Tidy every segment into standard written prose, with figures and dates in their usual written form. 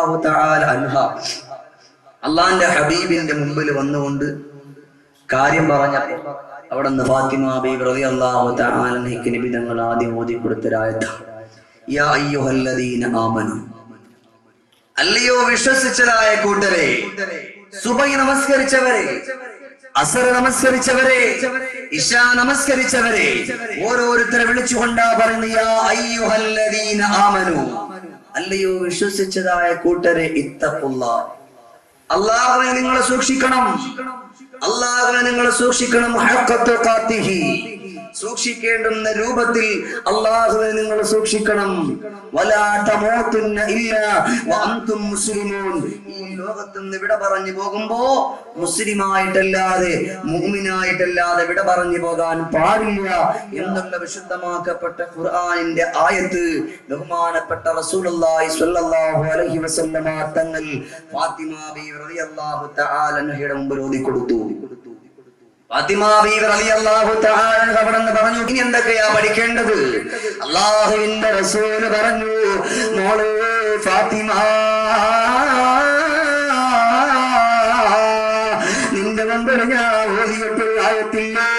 റളിയല്ലാഹു തആല അൻഹ അള്ളാന്റെ ഹബീബിന്റെ മുമ്പിൽ വന്നുകൊണ്ട് കാര്യം പറഞ്ഞപ്പോൾ അവിടെ നിന്ന് ഫാത്തിമ ബീവി റളിയല്ലാഹു തആല അൻഹയ്ക്ക് നബി തങ്ങൾ ആദ്യം ഓതി കൊടുത്തൊരായത്ത്, യാ അയ്യുഹല്ലദീന ആമനു, അല്ലയോ വിശ്വസിച്ചതായ കൂട്ടരെ, സുബഹി നമസ്കരിച്ചവരെ, അസർ നമസ്കരിച്ചവരെ, ഇശാ നമസ്കരിച്ചവരെ, ഓരോരുത്തരെ വിളിച്ചുകൊണ്ടാ പറയുന്നു, യാ അയ്യുഹല്ലദീന ആമനു, അല്ലയോ വിശ്വസിച്ചതായ കൂട്ടരെ, ഇത്തഖുല്ലാഹ്, അല്ലാഹുവിനെ നിങ്ങൾ സൂക്ഷിക്കണം, അല്ലാഹുവിനെ നിങ്ങൾ സൂക്ഷിക്കണം, ഹഖ്ഖ തുഖാതിഹി, സൂക്ഷിക്കേണ്ടുന്ന രൂപത്തിൽ അല്ലാഹുവിനെ നിങ്ങൾ സൂക്ഷിക്കണം. വലാ തമൂതുന്ന ഇല്ലാ വഅൻതും മുസ്ലിമൂൻ, ഈ ലോകത്ത് നിന്ന് വിട പറഞ്ഞു പോകുമ്പോ മുസ്ലിമായിട്ടല്ലാതെ മുഅ്മിനായിട്ടല്ലാതെ വിട പറഞ്ഞു പോകാൻ പാടില്ല എന്നുള്ള വിശുദ്ധമാക്കപ്പെട്ട ഖുർആനിന്റെ ആയത്ത് ബഹുമാനപ്പെട്ട റസൂലുള്ളാഹി സ്വല്ലല്ലാഹു അലൈഹി വസല്ലമ തങ്ങൾ ഫാത്തിമ ബീവി റളിയല്ലാഹു തആല അൻഹയുടെ മുമ്പിൽ ഓതി കൊടുത്തു. ഫാത്തിമ ബീവി റളിയല്ലാഹു തആല അൻഹ അവിടുന്ന് പറഞ്ഞു, ഇനി എന്തൊക്കെയാ പഠിക്കേണ്ടത്? അല്ലാഹുവിന്റെ റസൂൽ പറഞ്ഞു, മോളെ ഫാത്തിമ, നിന്റെ മുമ്പിൽ ഞാൻ ഓതിയിട്ടുള്ള ആയത്തില്ലേ,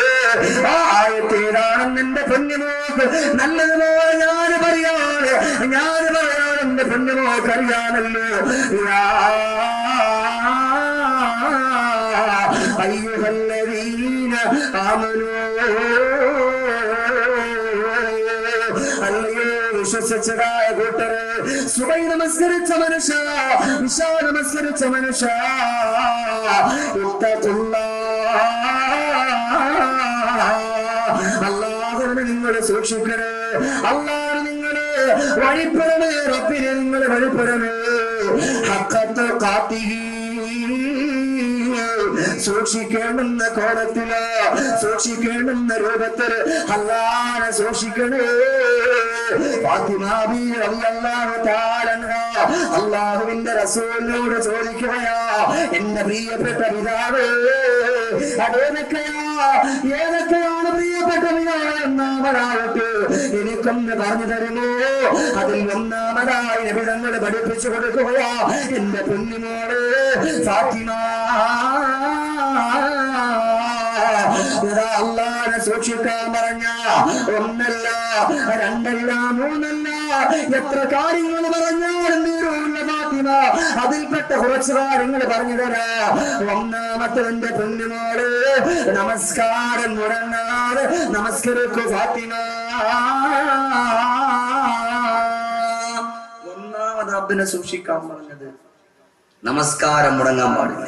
ആ ആയത്തേതാണെന്ന് എന്റെ പൊന്നുമോക്ക് നല്ലതുപോലെ ഞാൻ പറയാറ് എന്റെ പൊന്നുമോക്ക് അറിയാമല്ലോ. അയ്യുഹല്ലദീന ആമനൂ, അല്ലയോ വിശ്വസിച്ചതായ കൂട്ടരെ, സുബഹി നമസ്കരിച്ച മനുഷ്യ, ഇശാ നമസ്കരിച്ച മനുഷ്യ, അല്ലാഹുവിനെ നിങ്ങൾ സൂക്ഷിക്കണേ, അല്ലാഹുവിനെ നിങ്ങൾ വഴിപ്പെടണേ, റബ്ബിനെ നിങ്ങൾ വഴിപ്പെടണേ. ഹഖ്ഖ തുഖാതിഹി, സൂക്ഷിക്കേണ്ടുന്ന കോലത്തില്, സൂക്ഷിക്കേണ്ടുന്ന രൂപത്തില് അല്ലാഹുവിനെ സൂക്ഷിക്കണേ. ഫാത്തിമ ബീവി റളിയല്ലാഹു തആല അൻഹ അല്ലാഹുവിന്റെ റസൂലിനോട് ചോദിക്കുകയാ, എന്റെ പ്രിയപ്പെട്ട പിതാവേ, ഏതൊക്കെയാണ് പ്രിയപ്പെട്ട പിതാവ് ഒന്നാമതായിട്ട് എനിക്കൊന്ന് പറഞ്ഞു തരുമോ? അതിൽ ഒന്നാമതായി നബി തങ്ങൾ പഠിപ്പിച്ചു കൊടുക്കുകയാ, എന്റെ കുഞ്ഞിനോട് ഫാത്തിമ, അല്ലാഹുവിനെ സൂക്ഷിക്കാൻ പറഞ്ഞ ഒന്നല്ല രണ്ടല്ല മൂന്നല്ല, എത്ര കാര്യങ്ങൾ പറഞ്ഞാലും തീരുമില്ല ഫാത്തിമ. അതിൽപ്പെട്ട കുറച്ച് കാര്യങ്ങൾ പറഞ്ഞു തരാ. ഒന്നാമത്തെ എന്റെ പൊന്നുമോള്, നമസ്കാരം മുടങ്ങാതെ നമസ്കരിക്കൂ ഫാത്തിമ. ഒന്നാമത് റബ്ബിനെ സൂക്ഷിക്കാൻ പറഞ്ഞത് നമസ്കാരം മുടങ്ങാൻ പാടില്ല.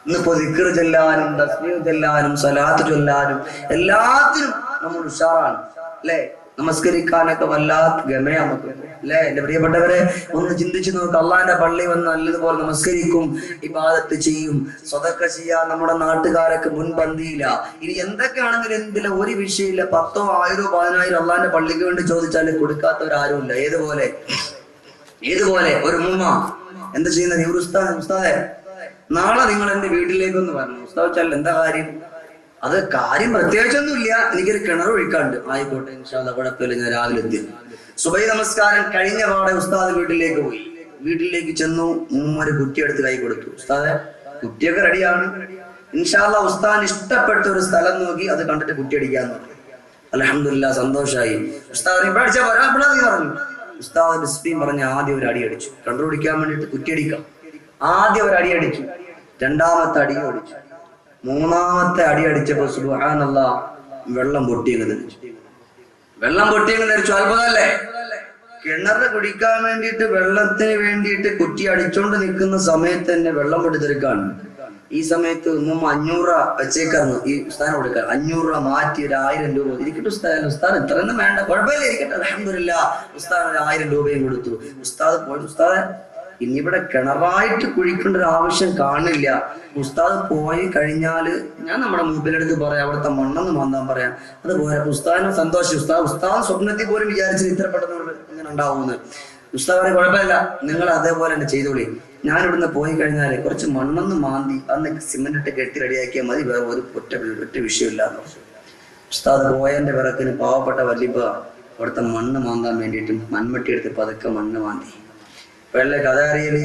ഇന്നിപ്പോ ദിക്ർ ചൊല്ലാനും തസ്ബീഹ് ചൊല്ലാനും സ്വലാത്ത് ചൊല്ലാനും എല്ലാത്തിനും നമ്മൾ ഉഷാറാണ് അല്ലെ. നമസ്കരിക്കാനൊക്കെ വല്ലാത്ത ഗമയ നമുക്ക് അല്ലെ. എന്റെ പ്രിയപ്പെട്ടവരെ, ഒന്ന് ചിന്തിച്ചു നോക്ക്. അള്ളാന്റെ പള്ളി വന്ന് നല്ലതുപോലെ നമസ്കരിക്കും, ഇബാദത്ത് ചെയ്യും, സ്വതക്ക ചെയ്യാൻ നമ്മുടെ നാട്ടുകാരൊക്കെ മുൻപന്തിയില്ല. ഇനി എന്തൊക്കെയാണെങ്കിലും എന്തില്ല ഒരു വിഷയമില്ല. 10,000, 1000, 10,000 അള്ളാന്റെ പള്ളിക്ക് വേണ്ടി ചോദിച്ചാൽ കൊടുക്കാത്തവരാരുമില്ല. ഏതുപോലെ ഒരു ഉമ്മ എന്താ ചെയ്യുന്നത്? ഉസ്താദെ, നാളെ നിങ്ങൾ എന്റെ വീട്ടിലേക്കൊന്ന് പറഞ്ഞു. ഉസ്താദ് വെച്ചാൽ എന്താ കാര്യം? അത് കാര്യം പ്രത്യേകിച്ചൊന്നുമില്ല, എനിക്കൊരു കിണർ ഒഴിക്കാണ്ട്. ആയിക്കോട്ടെ, ഇൻഷാ അല്ലാഹ്, കുഴപ്പമില്ല, ഞാൻ രാവിലെ എത്തി. സുബഹി നമസ്കാരം കഴിഞ്ഞ പാടെ ഉസ്താദ് വീട്ടിലേക്ക് പോയി. വീട്ടിലേക്ക് ചെന്നു, ഒരു കുറ്റിയെടുത്ത് കൈ കൊടുത്തു. ഉസ്താദെ, കുറ്റിയൊക്കെ റെഡിയാണ്, ഇൻഷാ അല്ലാഹ് ഉസ്താദിന് ഇഷ്ടപ്പെട്ട ഒരു സ്ഥലം നോക്കി അത് കണ്ടിട്ട് കുറ്റി അടിക്കാന്ന് പറഞ്ഞു. അൽഹംദുലില്ലാഹ്, സന്തോഷമായി. ഉസ്താദ് ഇവിടെ അടിച്ചാ പറഞ്ഞു. ഉസ്താദ് ബിസ്മില്ലാഹ് പറഞ്ഞ് ആദ്യം ഒരു അടി അടിച്ചു. കണ്ടുപിടിക്കാൻ വേണ്ടിട്ട് കുറ്റിയടിക്കാം. ആദ്യം ഒരു അടി അടിച്ചു, രണ്ടാമത്തെ അടി അടിച്ചു, മൂന്നാമത്തെ അടി അടിച്ചപ്പോ സുബ്ഹാനല്ലാഹ് വെള്ളം പൊട്ടിയെന്ന് ധരിച്ചു. അത്ഭുതമല്ലേ? കിണറ് കുടിക്കാൻ വേണ്ടിയിട്ട് വെള്ളത്തിന് വേണ്ടിയിട്ട് കുറ്റി അടിച്ചോണ്ട് നിൽക്കുന്ന സമയത്ത് തന്നെ വെള്ളം പൊട്ടിത്തെറിക്കാണ്. ഈ സമയത്ത് 500 വെച്ചേക്കായിരുന്നു ഈ ഉസ്താദിനെ കൊടുക്കാൻ. 500 മാറ്റി 1000 രൂപ. ഇരിക്കട്ടെ ഉസ്താദ് ഇത്രയൊന്നും വേണ്ട, കുഴപ്പമില്ല, ഇരിക്കട്ടെ, അൽഹംദുലില്ലാഹ്. ഉസ്താദ് 1000 രൂപയും കൊടുത്തു. ഉസ്താദ് പോയി, ഉസ്താദെ ഇനിയിവിടെ കിണറായിട്ട് കുഴിക്കേണ്ട ഒരു ആവശ്യം കാണില്ല. ഉസ്താദ് പോയി കഴിഞ്ഞാല് ഞാൻ നമ്മുടെ മൂപ്പിലെടുത്ത് പറയാം, അവിടുത്തെ മണ്ണെന്ന് മാന്താൻ പറയാം. അതുപോലെ ഉസ്താദിനെ സന്തോഷം. ഉസ്താദ് സ്വപ്നത്തിൽ പോലും വിചാരിച്ചത് ഇത്ര പെട്ടെന്ന് ഇങ്ങനെ ഉണ്ടാവുമെന്ന്. ഉസ്താദ് പറയും, കുഴപ്പമില്ല, നിങ്ങൾ അതേപോലെ തന്നെ ചെയ്തോളി. ഞാൻ ഇവിടുന്ന് പോയി കഴിഞ്ഞാല് കുറച്ച് മണ്ണൊന്ന് മാന്തി അന്ന് സിമെന്റ് ഇട്ട് കെട്ടി റെഡിയാക്കിയാൽ മതി, വേറെ ഒറ്റ വിഷയമില്ല. ഉസ്താദ് പോയതിന്റെ പിറക്കിന് പാവപ്പെട്ട വല്യപ്പ അവിടുത്തെ മണ്ണ് മാന്താൻ വേണ്ടിയിട്ട് മൺമട്ടി എടുത്ത് പതുക്കെ മണ്ണ് മാന്തി. വെള്ള കഥ അറിയല്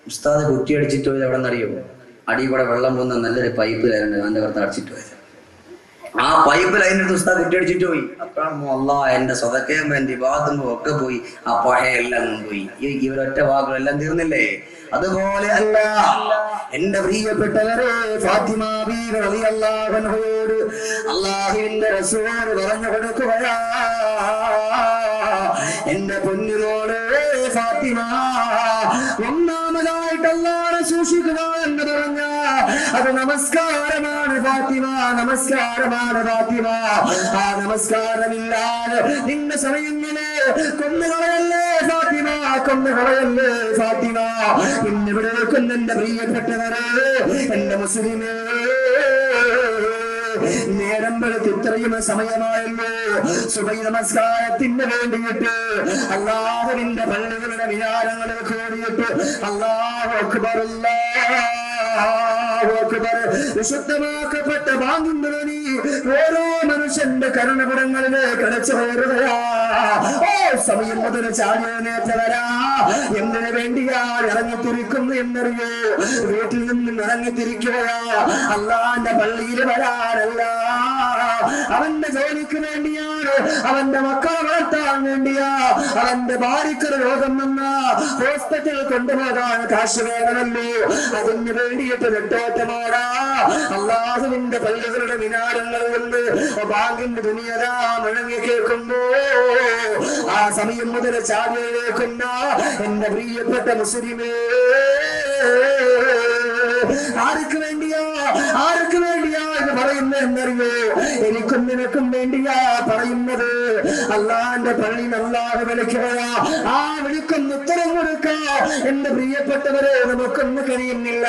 ഉസ്താദ് കുറ്റി അടിച്ചിട്ട് പോയത് എവിടെ നിന്നറിയോ? അടി കൂടെ വെള്ളം പോകുന്ന നല്ലൊരു പൈപ്പ് ലൈനുണ്ട്, അതിന്റെ പുറത്ത് അടിച്ചിട്ട് പോയത്. ആ പൈപ്പ് ലൈനിന്റെ ഉസ്താദ് കുറ്റി അടിച്ചിട്ട് പോയി. അപ്പോഴാണ് അല്ലാ എന്റെ സ്വതക്കയും വേണ്ടി ബാത്തുമ്പോ ഒക്കെ പോയി, ആ പഴയ എല്ലാം പോയി. ഇവരൊറ്റ വാക്കുകളെല്ലാം തീർന്നില്ലേ? അതുപോലെ അല്ല എന്റെ പ്രിയപ്പെട്ടവരെ, ഫാത്തിമ ബീവി റളിയല്ലാഹു അൻഹയോട് അല്ലാഹുവിന്റെ റസൂൽ പറഞ്ഞു കൊടുക്കുകയാ, എന്റെ പൊന്നുമോളെ ഫാത്തിമ, ഒന്നാമതായിട്ട് അല്ലാഹുവിനെ സൂക്ഷിക്കുക എന്ന് പറഞ്ഞ അത് നമസ്കാരമാണ് ഫാത്തിമ, നമസ്കാരമാണ് ഫാത്തിമ. ആ നമസ്കാരമില്ലാതെ നിന്റെ സമയങ്ങളെ കൊന്നുകളയല്ലേ ഫാത്തിമ, കൊന്നുകളയല്ലേ ഫാത്തിമ. ഇന്നിവിടെ നിൽക്കുന്ന എന്റെ പ്രിയപ്പെട്ടവരെ, എന്റെ മുസ്ലിമേ, നേരം വെളുത്ത് ഇത്രയും സമയമായല്ലോ സുബഹി നമസ്കാരത്തിന് വേണ്ടിയിട്ട് അല്ലാഹുവിന്റെ പള്ളികളുടെ വിചാരങ്ങളിൽ കൂടിയിട്ട് അല്ലാഹു അക്ബർ അല്ലാഹു അക്ബർ വിശുദ്ധമാക്കപ്പെട്ട ബാങ്കിന്റെ ധ്വനി ഓരോ മനുഷ്യന്റെ കരുണപുരങ്ങളിലേക്ക് അടച്ചു കയറുകയാ. ഓ സമയം മുതൽ ചാടിയനേറ്റവരാ എന്തിനു വേണ്ടിയാണ് ഇറങ്ങിത്തിരിക്കുന്നു എന്നറിയോ? വീട്ടിൽ നിന്നും ഇറങ്ങിത്തിരിക്കുകയാ അല്ലാന്റെ പള്ളിയിൽ വരാനല്ല, അവന്റെ ജോലിക്ക് വേണ്ടിയാണ്, അവന്റെ മക്കളെ വളർത്താൻ വേണ്ടിയാ, അവന്റെ ഭാര്യക്കൊരു രോഗം വന്ന ഹോസ്പിറ്റലിൽ കൊണ്ടുപോകാൻ കാശ് വേണമല്ലോ, അതിന് വേണ്ടിയിട്ട് നെട്ടോട്ടമാടാ. അല്ലാഹുവിന്റെ പള്ളികളുടെ മിനാരങ്ങളിൽ നിന്ന് ബാങ്കിന്റെ ദുനിയതാ മുഴങ്ങി കേൾക്കുമ്പോ ആ സമയം മുതൽ ചാടിയേക്കുന്ന എന്റെ പ്രിയപ്പെട്ട മുസ്ലിമേ, ആർക്ക് വേണ്ടിയാ, ആർക്ക് വേണ്ടിയാ എന്ന് പറയുന്നത് എന്നറിയോ? എനിക്കും നിനക്കും വേണ്ടിയാ പറയുന്നത്. അല്ലാന്റെ പള്ളി അല്ലാഹു വിളിക്കുകയാ, ആ വിളിക്കൊന്ന് ഉത്തരം കൊടുക്കാ എന്റെ പ്രിയപ്പെട്ടവരെ നമുക്കൊന്നും കഴിയുന്നില്ല.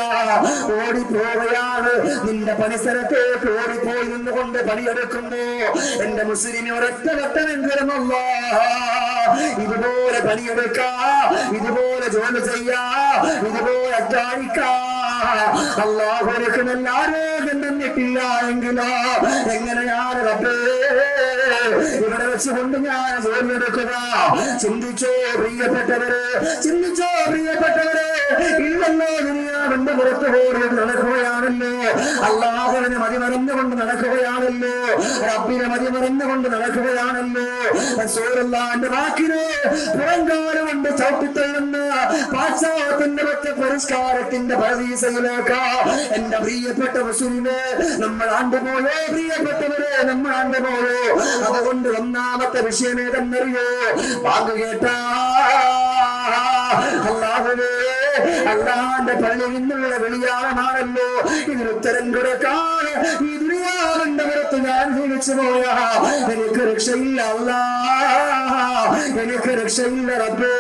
ഓടിപ്പോവുകയാണ് നിന്റെ പരിസരത്തേക്ക്, ഓടിപ്പോയി നിന്നുകൊണ്ട് പണിയെടുക്കുമ്പോ എന്റെ മുസ്ലിമിനെ ഒരൊറ്റ വട്ടമെങ്കിലും ഇതുപോലെ പണിയെടുക്കാ, ഇതുപോലെ ജോലി ചെയ്യാ, ഇതുപോലെ അധ്വാനിക്കാ. അല്ലാഹുവിനക്ക് നല്ല ആരോഗ്യം തന്നിട്ടില്ല എങ്കിലോ എങ്ങനെയാണ് റബ്ബേ ഇവിടെ വെച്ചുകൊണ്ട് ഞാൻ ജോലിയെടുക്കുക? ചിന്തിച്ചോ പ്രിയപ്പെട്ടവരെ, ചിന്തിച്ചോ പ്രിയപ്പെട്ടവരെ. ഇല്ലല്ലോ ദുനിയാവിന്റെ പുറത്ത് പോയി നടക്കുകയാണല്ലോ, അല്ലാഹുവിനെ മതിമറന്നുകൊണ്ട് നടക്കുകയാണല്ലോ, റബ്ബിനെ മതിമറന്നുകൊണ്ട് നടക്കുകയാണല്ലോ. റസൂലുള്ളാഹിന്റെ വാക്കിനെ പുറംകാലം കൊണ്ട് ചവിട്ടിത്തള്ളുന്ന പാശ്ചാത്യത്തിന്റെ ഒറ്റ പരിഷ്കാരത്തിന്റെ പരീക്ഷയിലേക്ക് എന്റെ പ്രിയപ്പെട്ട മുസ്ലിമേ നമ്മൾ ആണ്ടുപോയോ? പ്രിയപ്പെട്ടവരെ, നമ്മൾ ആണ്ടുപോയോ? അതുകൊണ്ട് ഒന്നാമത്തെ വിഷയം ഏതെന്നറിയോ? വാങ്ങു കേട്ടാ അല്ലാഹുവേ, അല്ലാന്റെ പള്ളിയിൽ നിന്നുള്ള വെളിയാണമാണല്ലോ, ഇതിനുത്തരം കൊടുക്കാൻ ഈ ദുനിയാവിന്റെ പുറത്ത് ഞാൻ ജീവിച്ചു പോയാ എനിക്ക് രക്ഷയില്ല അല്ലാ, എനിക്ക് രക്ഷയില്ല റബ്ബേ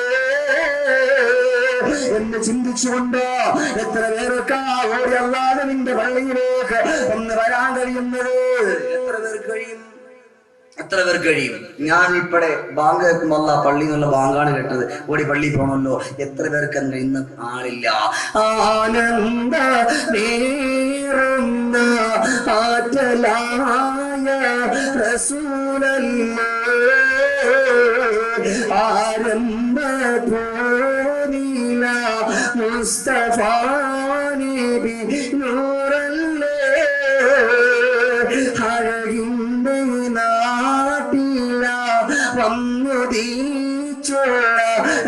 എന്ന് ചിന്തിച്ചുകൊണ്ട് എത്ര പേരൊക്കെ ഓടി അല്ലാതെ നിന്റെ പള്ളിയിലേക്ക് ഒന്ന് വരാൻ കഴിയുന്നത്? എത്ര പേർക്ക് കഴിയും? എത്ര പേർക്ക് കഴിയും? ഞാൻ ഉൾപ്പെടെ ബാങ്ക് കേൾക്കുമ്പോൾ അല്ല പള്ളി എന്നുള്ള ബാങ്കാണ് കേട്ടത്, ഓടി പള്ളി പോകണമല്ലോ. എത്ര പേർക്ക് അത് ഇന്ന് ആളില്ല. ആനന്ദ നേരുന്ന ആറ്റലായ റസൂലല്ലേ, ആരംഭ പോനീല മുസ്തഫ നബി നൂറല്ലേ, അഴകിന്റെ നാട്ടില വന്നുദീച്ചുള്ള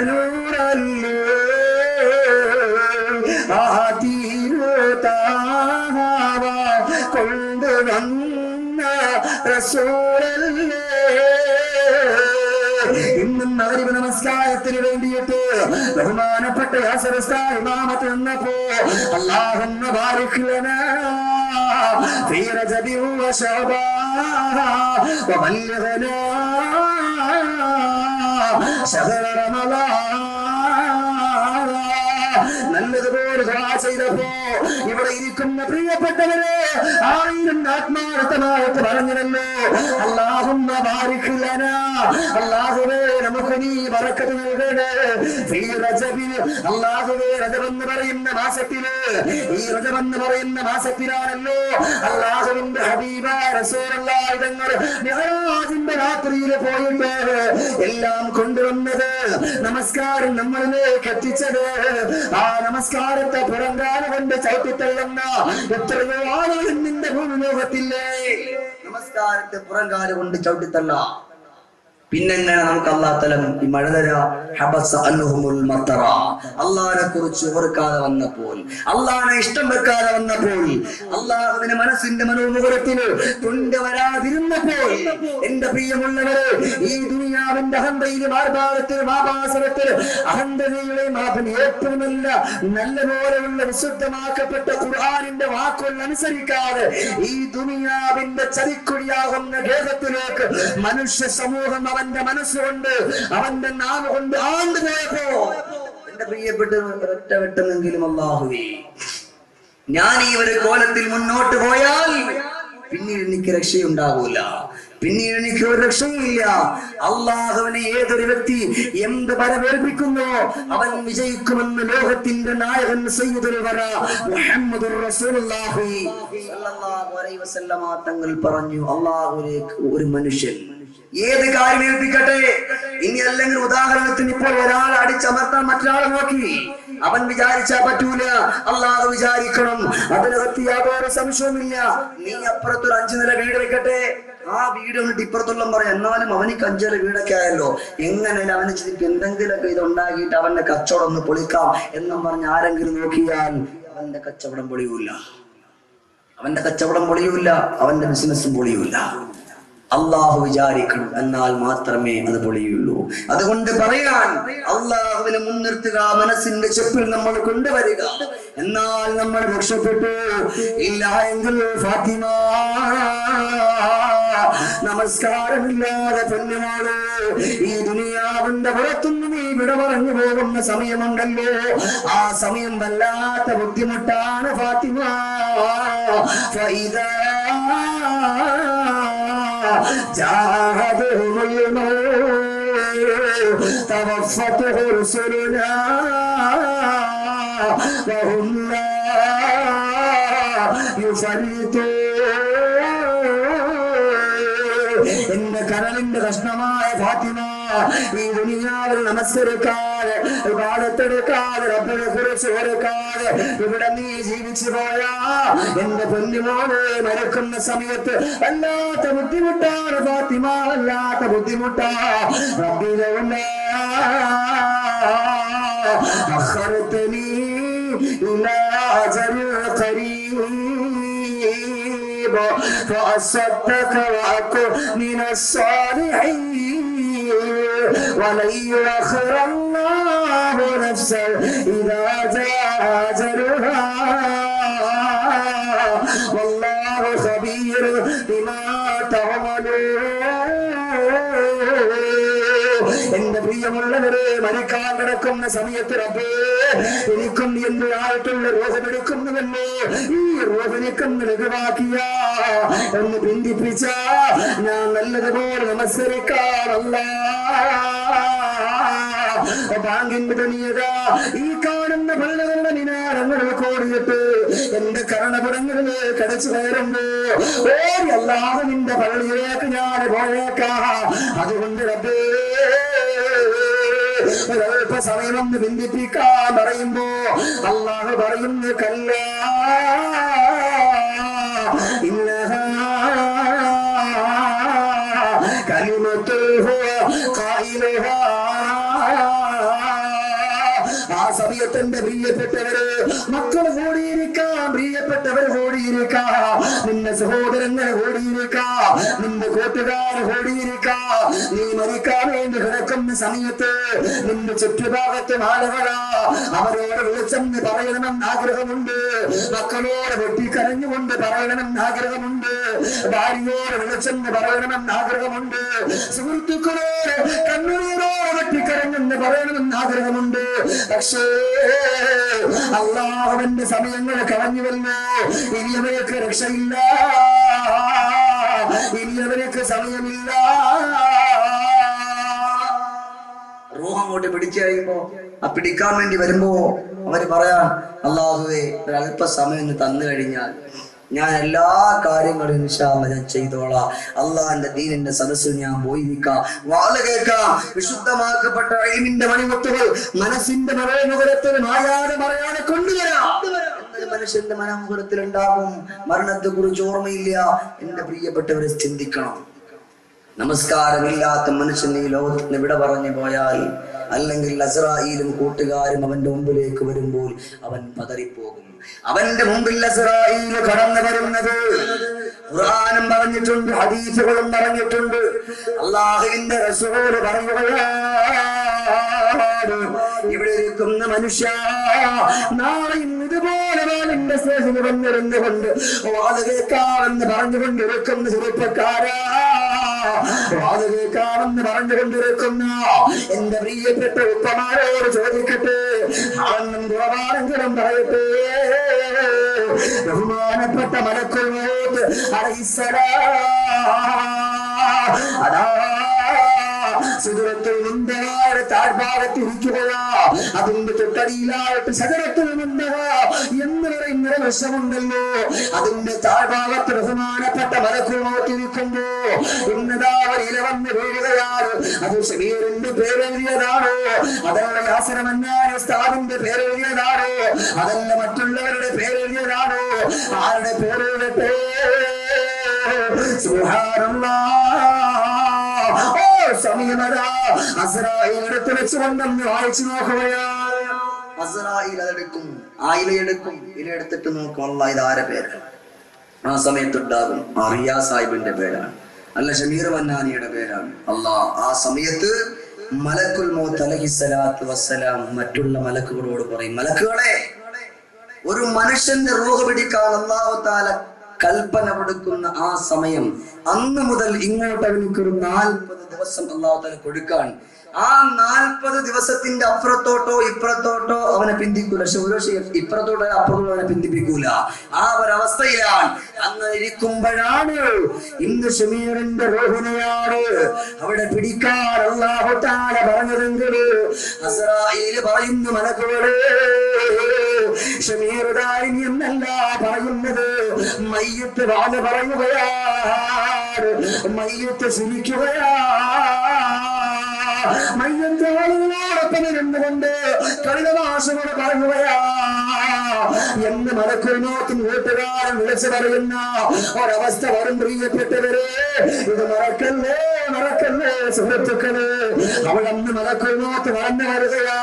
നൂറല്ലേ, ആ തിരുതാവ കൊണ്ടുവന്ന റസൂലല്ലേ. ഇന്നും മഗ്‌രിബ് നമസ്കാരത്തിന് വേണ്ടിയിട്ട് ബഹുമാനപ്പെട്ട യാസർ ഉസ്താദ് ഇമാമത്ത് നിന്നപ്പോ അല്ലാഹുമ്മ ബാരിക് ലനാ ഫീ റജബി വ ശഅബാൻ വ ബല്ലിഗ്നാ ശഹ്റ റമളാൻ. നല്ലതുപോലെ ദുആ ചെയ്തപ്പോ ഇവിടെ ഇരിക്കുന്ന പ്രിയപ്പെട്ടവരെ 1000 ആത്മാർത്ഥമായിട്ട് പറഞ്ഞല്ലോ, അല്ലാഹുമ്മ ബാരിക് ലനാ, അല്ലാഹുവേ നമുക്ക് നീ ബറക്കത്ത് നൽകണേ ഫീ റജബി, അല്ലാഹുവേ റജബ് എന്ന് പറയുന്ന മാസത്തില്, ഈ റജബ് എന്ന് പറയുന്ന മാസത്തിലാണല്ലോ അല്ലാഹുവിന്റെ ഹബീബായ റസൂലുള്ളാഹി തങ്ങൾ മിഅ്റാജിന്റെ രാത്രിയിൽ പോയിട്ട് എല്ലാം കൊണ്ടുവന്നത്, നമസ്കാരം നമ്മളിലേക്ക് എത്തിച്ചത്, ആ നമസ്കാരത്തെ പുറങ്കാല കൊണ്ട് ചവിട്ടിത്തള്ളുന്ന എത്രയോ ആളുകൾ നിന്റെ ഭൂമിലോകത്തില്ലേ? നമസ്കാരത്തെ പുറങ്കാല കൊണ്ട് ചവിട്ടിത്തള്ള. പിന്നെങ്ങനെ നമുക്ക് അല്ലാഹുതആല ഈ മഴ തരാ? ഹബസ അൻഹുൽ മത്തറ. അല്ലാഹനെ കുറിച്ച് ഓർക്കാതെ വന്നപ്പോൾ, അല്ലാഹനെ ഇഷ്ടം വെക്കാതെ വന്നപ്പോൾ, അല്ലാഹുവിന്റെ മനസ്സിന്റെ മനോമുഖത്തിൽ കൊണ്ടുവരാതിരുന്നപ്പോൾ, എന്റെ പ്രിയമുള്ളവരെ, ഈ ദുനിയാവിന്റെ അഹന്തയിലും ആർഭാടത്തിലും ആഭാസത്തിലും അഹന്തതയുടെയും ഏറ്റവും നല്ല പോലെയുള്ള വിശുദ്ധമാക്കപ്പെട്ട ഖുർആനിന്റെ വാക്കുകൾ അനുസരിക്കാതെ ഈ ദുനിയാവിന്റെ ചതിക്കുഴിയാകുന്ന ദേഹത്തിലേക്ക് മനുഷ്യ സമൂഹം അവന്റെ മനസ്സുകൊണ്ട് അവന്റെ നാവ് കൊണ്ട് ആണ്ടുപോയപ്പോ, എന്റെ പ്രിയപ്പെട്ട ഒരൊറ്റ വെട്ടമെങ്കിലും അല്ലാഹുവേ, ഞാൻ ഈ ഒരു കോലത്തിൽ മുന്നോട്ട് പോയാൽ പിന്നീട് എനിക്ക് രക്ഷയുണ്ടാകൂല, പിന്നീട് എനിക്ക് ഒരു രക്ഷയില്ല. അള്ളാഹുവിനെ ഏതൊരു വ്യക്തി എന്ത് പരമേൽപ്പിക്കുന്നോ അവൻ വിജയിക്കുമെന്ന് ലോകത്തിന്റെ നായകൻ സയ്യിദുൽ വറ മുഹമ്മദുർ റസൂലുള്ളാഹി സ്വല്ലല്ലാഹു അലൈഹി വസല്ലമ തങ്ങൾ പറഞ്ഞു. അള്ളാഹുവിലേക്ക് ഒരു മനുഷ്യൻ ഏത് കാര്യം ഏൽപ്പിക്കട്ടെ, ഇനി അല്ലെങ്കിൽ ഉദാഹരണത്തിന് ഇപ്പോൾ ഒരാൾ അടിച്ചമർത്താൻ മറ്റൊരാളെ നോക്കി, അവൻ വിചാരിച്ചാ പറ്റൂല, അള്ളാഹു വിചാരിക്കണം. അതിനകത്ത് യാതൊരു സംശയവുമില്ല. നീ അപ്പുറത്തൊരു 5 നില വീട് വെക്കട്ടെ, ആ വീട് വന്നിട്ട് ഇപ്പുറത്തുള്ള പറയാം, എന്നാലും അവനിക്ക് 5 നില വീടൊക്കെ ആയല്ലോ, എങ്ങനെ അവന് ചിരിക്കും, എന്തെങ്കിലുമൊക്കെ ഇത് ഉണ്ടാക്കിയിട്ട് അവന്റെ കച്ചവടം ഒന്ന് പൊളിക്കാം എന്നും പറഞ്ഞ് ആരെങ്കിലും നോക്കിയാൽ അവന്റെ കച്ചവടം പൊളിയൂല, അവന്റെ കച്ചവടം പൊളിയൂല, അവന്റെ ബിസിനസ്സും പൊളിയൂല. അള്ളാഹു വിചാരിക്കണം, എന്നാൽ മാത്രമേ അത് പൊളിയുള്ളൂ. അതുകൊണ്ട് പറയാൻ, അള്ളാഹുവിനെ മുൻനിർത്തുക, മനസ്സിന്റെ ചെപ്പിൽ നമ്മൾ കൊണ്ടുവരിക, എന്നാൽ നമ്മൾ രക്ഷപ്പെട്ടു. ഇല്ല എങ്കിൽ ഫാത്തിമ, നമസ്കാരമില്ലാതെ പൊന്നുമാണ് ഈ ദുനിയാവിന്റെ പുറത്തുനിന്ന് നീ വിട പറഞ്ഞു പോകുന്ന സമയമുണ്ടല്ലോ, ആ സമയം വല്ലാത്ത ബുദ്ധിമുട്ടാണ് ഫാത്തിമ. جاهدهم الموت توفته رسلنا وهم لا يفرطون. എന്റെ കരളിന്റെ കഷ്ണമായ ഫാത്തിമ, ഈ ദുനിയാവിൽ നമസ്കരിക്കാതെ ഇബാദത്തെടുക്കാതെ റബ്ബിനെ കുറിച്ച് ഓർക്കാതെ ഇവിടെ നീ ജീവിച്ചു പോയാ എന്റെ പൊന്നുമോനെ മരിക്കുന്ന സമയത്ത് വല്ലാത്ത ബുദ്ധിമുട്ടാണ് ഫാത്തിമ, വല്ലാത്ത ബുദ്ധിമുട്ടാ. റബ്ബിനെ അഖർതനി ഇലാ അജലിൻ ഖരീബ ഫഅസ്ദഖ വഅകുൻ മിനസ് സാലിഹീൻ ولن يؤخر الله نفسا إذا جاء أجلها والله خبير بما تعملون. എന്റെ പ്രിയമുള്ളവരെ, മരിക്കാൻ കിടക്കുന്ന സമയത്ത് റബ്ബേ എനിക്കും എന്തായിട്ടുള്ള രോഗമെടുക്കുന്നുവല്ലോ, ഈ രോഗനിക്കൊന്ന് ലഘുവാക്കിയ ഒന്ന് ബന്ധിപ്പിച്ച ഞാൻ നല്ലതുപോലെ നമസ്കരിക്കാറല്ല. ബാങ്കിന്റെ തനിയത ഈ കാണുന്ന പള്ളികളുടെ മിനാരങ്ങളിൽ കൂടിയിട്ട് എന്റെ കരണപുടങ്ങളില് കടച്ചു കയറുമ്പോ ഓടി അല്ലാതെ നിന്റെ പള്ളിയിലേക്ക് ഞാൻ പോയേക്കാം. അതുകൊണ്ട് റബ്ബേ ഒരൽപ്പ സമയം ഒന്ന് ബന്ധിപ്പിക്കാൻ പറയുമ്പോ അല്ലാഹു പറയുന്നു, കല്ല ഇന്നഹാ കലിമത്തുഹു ഖായിലുഹാ. ആ സമയത്ത് എന്റെ പ്രിയപ്പെട്ടവര് മക്കൾ കൂടിയിരിക്കാം, പ്രിയപ്പെട്ടവർ കൂടിയിരിക്കാം, നിന്റെ സഹോദരങ്ങൾ കൂടിയിരിക്കാം, നിന്റെ കൂട്ടുകാർ കൂടിയിരിക്കാം. നീ മരിക്കാൻ വേണ്ടി കിടക്കുന്ന സമയത്ത് നിന്റെ ചുറ്റുഭാഗത്ത് ആളുകളാ, അവരോട് വിളിച്ചെന്ന് പറയണമെന്ന് ആഗ്രഹമുണ്ട്, മക്കളോട് വെട്ടിക്കരഞ്ഞുകൊണ്ട് പറയണമെന്ന് ആഗ്രഹമുണ്ട്, ഭാര്യയോട് വിളിച്ചെന്ന് പറയണമെന്ന് ആഗ്രഹമുണ്ട്, സുഹൃത്തുക്കളോട് കണ്ണുനീരോട് വെട്ടിക്കരഞ്ഞെന്ന് പറയണമെന്ന് ആഗ്രഹമുണ്ട്. പക്ഷേ അല്ലാഹുവിന്റെ സമയങ്ങൾ കളഞ്ഞുവല്ലോ, ഇനി അവർക്ക് രക്ഷയില്ല, ഇനി അവർക്ക് സമയമില്ല. റൂഹ് അങ്ങോട്ട് പിടിച്ചു കഴിയുമ്പോ ആ പിടിക്കാൻ വേണ്ടി വരുമ്പോ അവര് പറയാൻ, അല്ലാഹുവേ ഒരല്പസമയം തന്നു കഴിഞ്ഞാൽ ഞാൻ എല്ലാ കാര്യങ്ങളും ഇൻഷാ അല്ലാഹ് ഞാൻ ചെയ്തോളാം. അള്ളാഹിന്റെ ദീനിന്റെ സദസ്സിൽ ഞാൻ പോയിരിക്കാം, വാള് കേൾക്കാം. വിശുദ്ധമാക്കപ്പെട്ട ഇൽമിന്റെ മണിമുത്തുകൾ മനസ്സിന്റെ മനോമുഖരത്തിൽ മായാതെ മറയാതെ കൊണ്ടുവരാം. മനുഷ്യന്റെ മനോമുഖരത്തിൽ ഉണ്ടാകും. മരണത്തെ കുറിച്ച് ഓർമ്മയില്ല. എന്റെ പ്രിയപ്പെട്ടവരെ ചിന്തിക്കണം. നമസ്കാരമില്ലാത്ത മനുഷ്യൻ ഈ ലോകത്തിന് വിട പറഞ്ഞു പോയാൽ, അല്ലെങ്കിൽ അസ്രായീലും കൂട്ടുകാരും അവന്റെ മുമ്പിലേക്ക് വരുമ്പോൾ അവൻ പതറിപ്പോകും. അവന്റെ മുമ്പിൽ അസ്രായീൽ കടന്നു വരുന്നത് ഖുർആനും പറഞ്ഞിട്ടുണ്ട്, ഹദീസുകളും പറഞ്ഞിട്ടുണ്ട്, അല്ലാഹുവിന്റെ റസൂൽ പറയുകയാണ്, ഇവിടെ ഇരിക്കുന്ന മനുഷ്യ നാളെയും ഇതുപോലെ വാളിന്റെ സ്റ്റേജിൽ വന്നിരുന്നുകൊണ്ട് വാത് കേൾക്കാമെന്ന് പറഞ്ഞുകൊണ്ടിരിക്കുന്ന ചെറുപ്പക്കാരാ, വാത് കേൾക്കാമെന്ന് പറഞ്ഞുകൊണ്ടിരിക്കുന്ന എന്റെ പ്രിയപ്പെട്ട ഉപ്പമാരോട് ചോദിക്കട്ടെ, അന്നും കുറവാണെങ്കിലും പറയട്ടെ, ബഹുമാനപ്പെട്ട മലക്കുൽ മൗത്ത് അലൈഹിസ്സലാം അതാ സിദ്റത്തുൽ മുന്തഹയുടെ താഴ്ഭാഗത്തിരിക്കുകയാ. അതിന്റെ തൊട്ടടിയിലായിട്ട് സിദ്റത്തുൽ മുന്തഹ എന്ന് പറയുന്ന വശമുണ്ടല്ലോ, അതിന്റെ താഴ്ഭാഗത്ത് ബഹുമാനപ്പെട്ട മലക്കുൽ മൗത്ത് ഇരിക്കുമ്പോ ഇന്നതാ ഇല വന്ന് വീഴുകയാണ്. അത് ശമീറിന്റെ പേരെഴുതിയതാണോ, അതല്ല യാസർ മന്നാൻ ഉസ്താദിന്റെ പേരെഴുതിയതാണോ, അതല്ല മറ്റുള്ളവരുടെ പേരെഴുതിയതാണോ, ആരുടെ പേരെഴുതട്ടെ? സുബ്ഹാനല്ലാഹ്. സമയമതാ അസ്രായീൽ എടുത്ത് വെച്ചുകൊണ്ടെന്ന് വായിച്ചു നോക്കുകയാണ്. അസ്രായീൽ അതെടുക്കും, ആ ഇലയെടുക്കും, ഇലയെടുത്തിട്ട് നോക്കും, അല്ലാഹ് ഇത് ആരെ പേരാണ്? ആ സമയത്തുണ്ടാകും റിയാ സാഹിബിന്റെ പേരാണ്, അല്ല ഷമീർ മന്നാനിയുടെ പേരാണ്. അല്ലാഹ് ആ സമയത്ത് മലക്കുൽ മൗത്ത് അലൈഹിസ്സലാത്തു വസ്സലാം മറ്റുള്ള മലക്കുകളോട് പറയും, മലക്കുകളെ, ഒരു മനുഷ്യന്റെ റൂഹ് പിടിക്കാൻ അല്ലാഹു തആല കൽപ്പന കൊടുക്കുന്ന ആ സമയം, അന്ന് മുതൽ ഇങ്ങോട്ട് അവനക്കൊരു 40 ദിവസം അല്ലാഹു തആല കൊടുക്കാൻ. ആ 40 ദിവസത്തിന്റെ അപ്പുറത്തോട്ടോ ഇപ്പുറത്തോട്ടോ അവനെ പിന്തിക്കൂല. ഇപ്പുറത്തോട്ടോ അപ്പുറത്തോട്ടോ അവനെ പിന്തിപ്പിക്കൂല. ആ ഒരവസ്ഥയിലാണ്. അങ്ങനെ ഇരിക്കുമ്പോഴാണ് ഇന്ന് ഷമീറിന്റെ റൂഹിനെയാണ് അവിടെ പിടിക്കാൻ അല്ലാഹു തആല പറഞ്ഞതെങ്കിൽ അസ്രായീൽ പറയുന്നു, മലക്കുകളെ, ഷമീർ ദാരിൻ എന്നല്ല പറയുന്നത്, മയ്യത്ത് വാല പറയുകയാണ്, മയ്യത്ത് ശ്രമിക്കുകയാണ്, മയ്യത്ത് ആളുകളോടൊപ്പം ഇരുന്നുകൊണ്ട് കളിതമാശകൾ പറയുകയാ എന്ന് മലക്കുൽ മൗത്ത് വീട്ടുകാരൻ വിളിച്ചു പറയുന്ന ഒരവസ്ഥ വരും. പ്രിയപ്പെട്ടവരെ, ഇത് മറക്കല്ലേ, മറക്കല്ലേ സുഹൃത്തുക്കള്. അവൾ അന്ന് മലക്കുൽ മൗത്ത് വളർന്നു വരികയാ,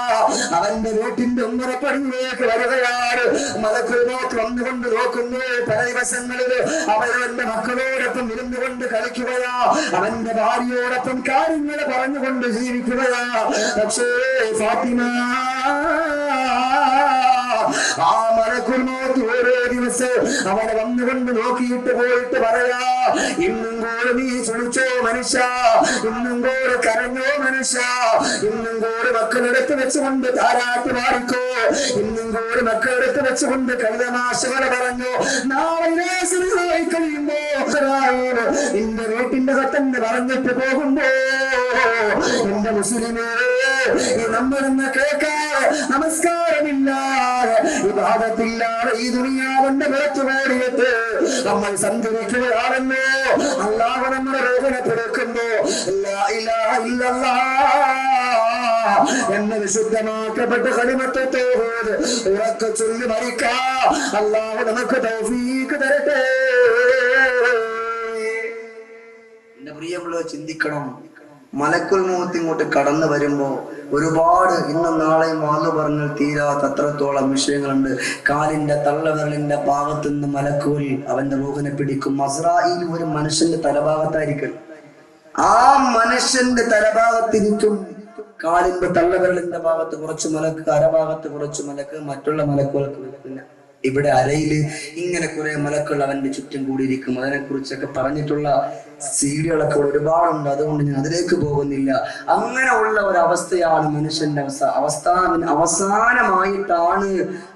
അവന്റെ വീട്ടിന്റെ ഉമ്മറപ്പടിയിലേക്ക് വരികയാണ്. മലക്കുൽ മൗത്ത് വന്നുകൊണ്ട് നോക്കുന്നു, പല ദിവസങ്ങളിൽ അവരവന്റെ മക്കളോടൊപ്പം ഇരുന്നുകൊണ്ട് കളിക്കുകയാ, അവന്റെ ഭാര്യയോടൊപ്പം കാര്യങ്ങൾ പറഞ്ഞുകൊണ്ട് ജീവിക്കുകയാ. പക്ഷേ ഫാത്തിമ, ആ മലക്കുൽ മൗത്ത് ഓരോ ദിവസം അവനെ വന്നുകൊണ്ട് നോക്കിയിട്ട് പോയിട്ട് പറയാ, ഇന്നും കൂടെ നീ ചൊളിച്ചോ മനുഷ്യ, ഇന്നും കൂടെ കരഞ്ഞോ മനുഷ്യ, ഇന്നും കൂടെ മക്കളെടുത്ത് വെച്ചുകൊണ്ട് താരാട്ട് മാറിക്കോ, ഇന്നും കൂടെ മക്കളെടുത്ത് വെച്ചുകൊണ്ട് കവിതമാശകളെ പറഞ്ഞു. നാളെ കഴിയുമ്പോ നിന്റെ വീട്ടിന്റെ കത്തന്നെ പറഞ്ഞിട്ട് പോകുമ്പോ എന്റെ മുസ്ലിമേ, നമ്മളെന്ന് കേൾക്കാതെ നമസ്കാരമില്ലാതെ ഇബാദത്തില്ലാതെ ഈ ദുനിയാവിന്റെ പുറത്തു ഓടിയിട്ട് നമ്മൾ സഞ്ചരിക്കുകയാണെന്നോ, അല്ലാഹു നമ്മുടെ വേദന പിറക്കുന്നു. ലാ ഇലാഹ ഇല്ലല്ലാഹ് എന്ന വിശുദ്ധമാക്കപ്പെട്ട കലിമത്ത് തൗഹീദ് ഉറക്കെ ചൊല്ലി മരിക്കാം. അല്ലാഹു നമുക്ക് തൗഫീഖ് തരട്ടെ. എന്റെ പ്രിയമുള്ളവർ ചിന്തിക്കണം, മലക്കുൽ മൗത്ത് ഇങ്ങോട്ട് കടന്നു വരുമ്പോ ഒരുപാട് ഇന്നും നാളെയും വാളു പറഞ്ഞാൽ തീരാത്ത അത്രത്തോളം വിഷയങ്ങളുണ്ട്. കാലിന്റെ തള്ളവിരലിന്റെ ഭാഗത്ത് നിന്ന് മലക്കുൽ അവന്റെ റൂഹിനെ പിടിക്കും. അസ്രായീൽ ഒരു മനുഷ്യന്റെ തലഭാഗത്തായിരിക്കും, ആ മനുഷ്യന്റെ തലഭാഗത്തിരിക്കും. കാലിന്റെ തള്ളവിരലിന്റെ ഭാഗത്ത് കുറച്ച് മലക്ക്, അരഭാഗത്ത് കുറച്ച് മലക്ക്, മറ്റുള്ള മലക്കുകൾക്ക് പിന്നെ ഇവിടെ അരയില് ഇങ്ങനെ കുറെ മലക്കുകൾ അവന്റെ ചുറ്റും കൂടിയിരിക്കും. അതിനെ കുറിച്ചൊക്കെ പറഞ്ഞിട്ടുള്ള സീഡികളൊക്കെ ഒരുപാടുണ്ട്, അതുകൊണ്ട് ഞാൻ അതിലേക്ക് പോകുന്നില്ല. അങ്ങനെ ഉള്ള ഒരവസ്ഥയാണ് മനുഷ്യന്റെ അവസാനമായിട്ടാണ്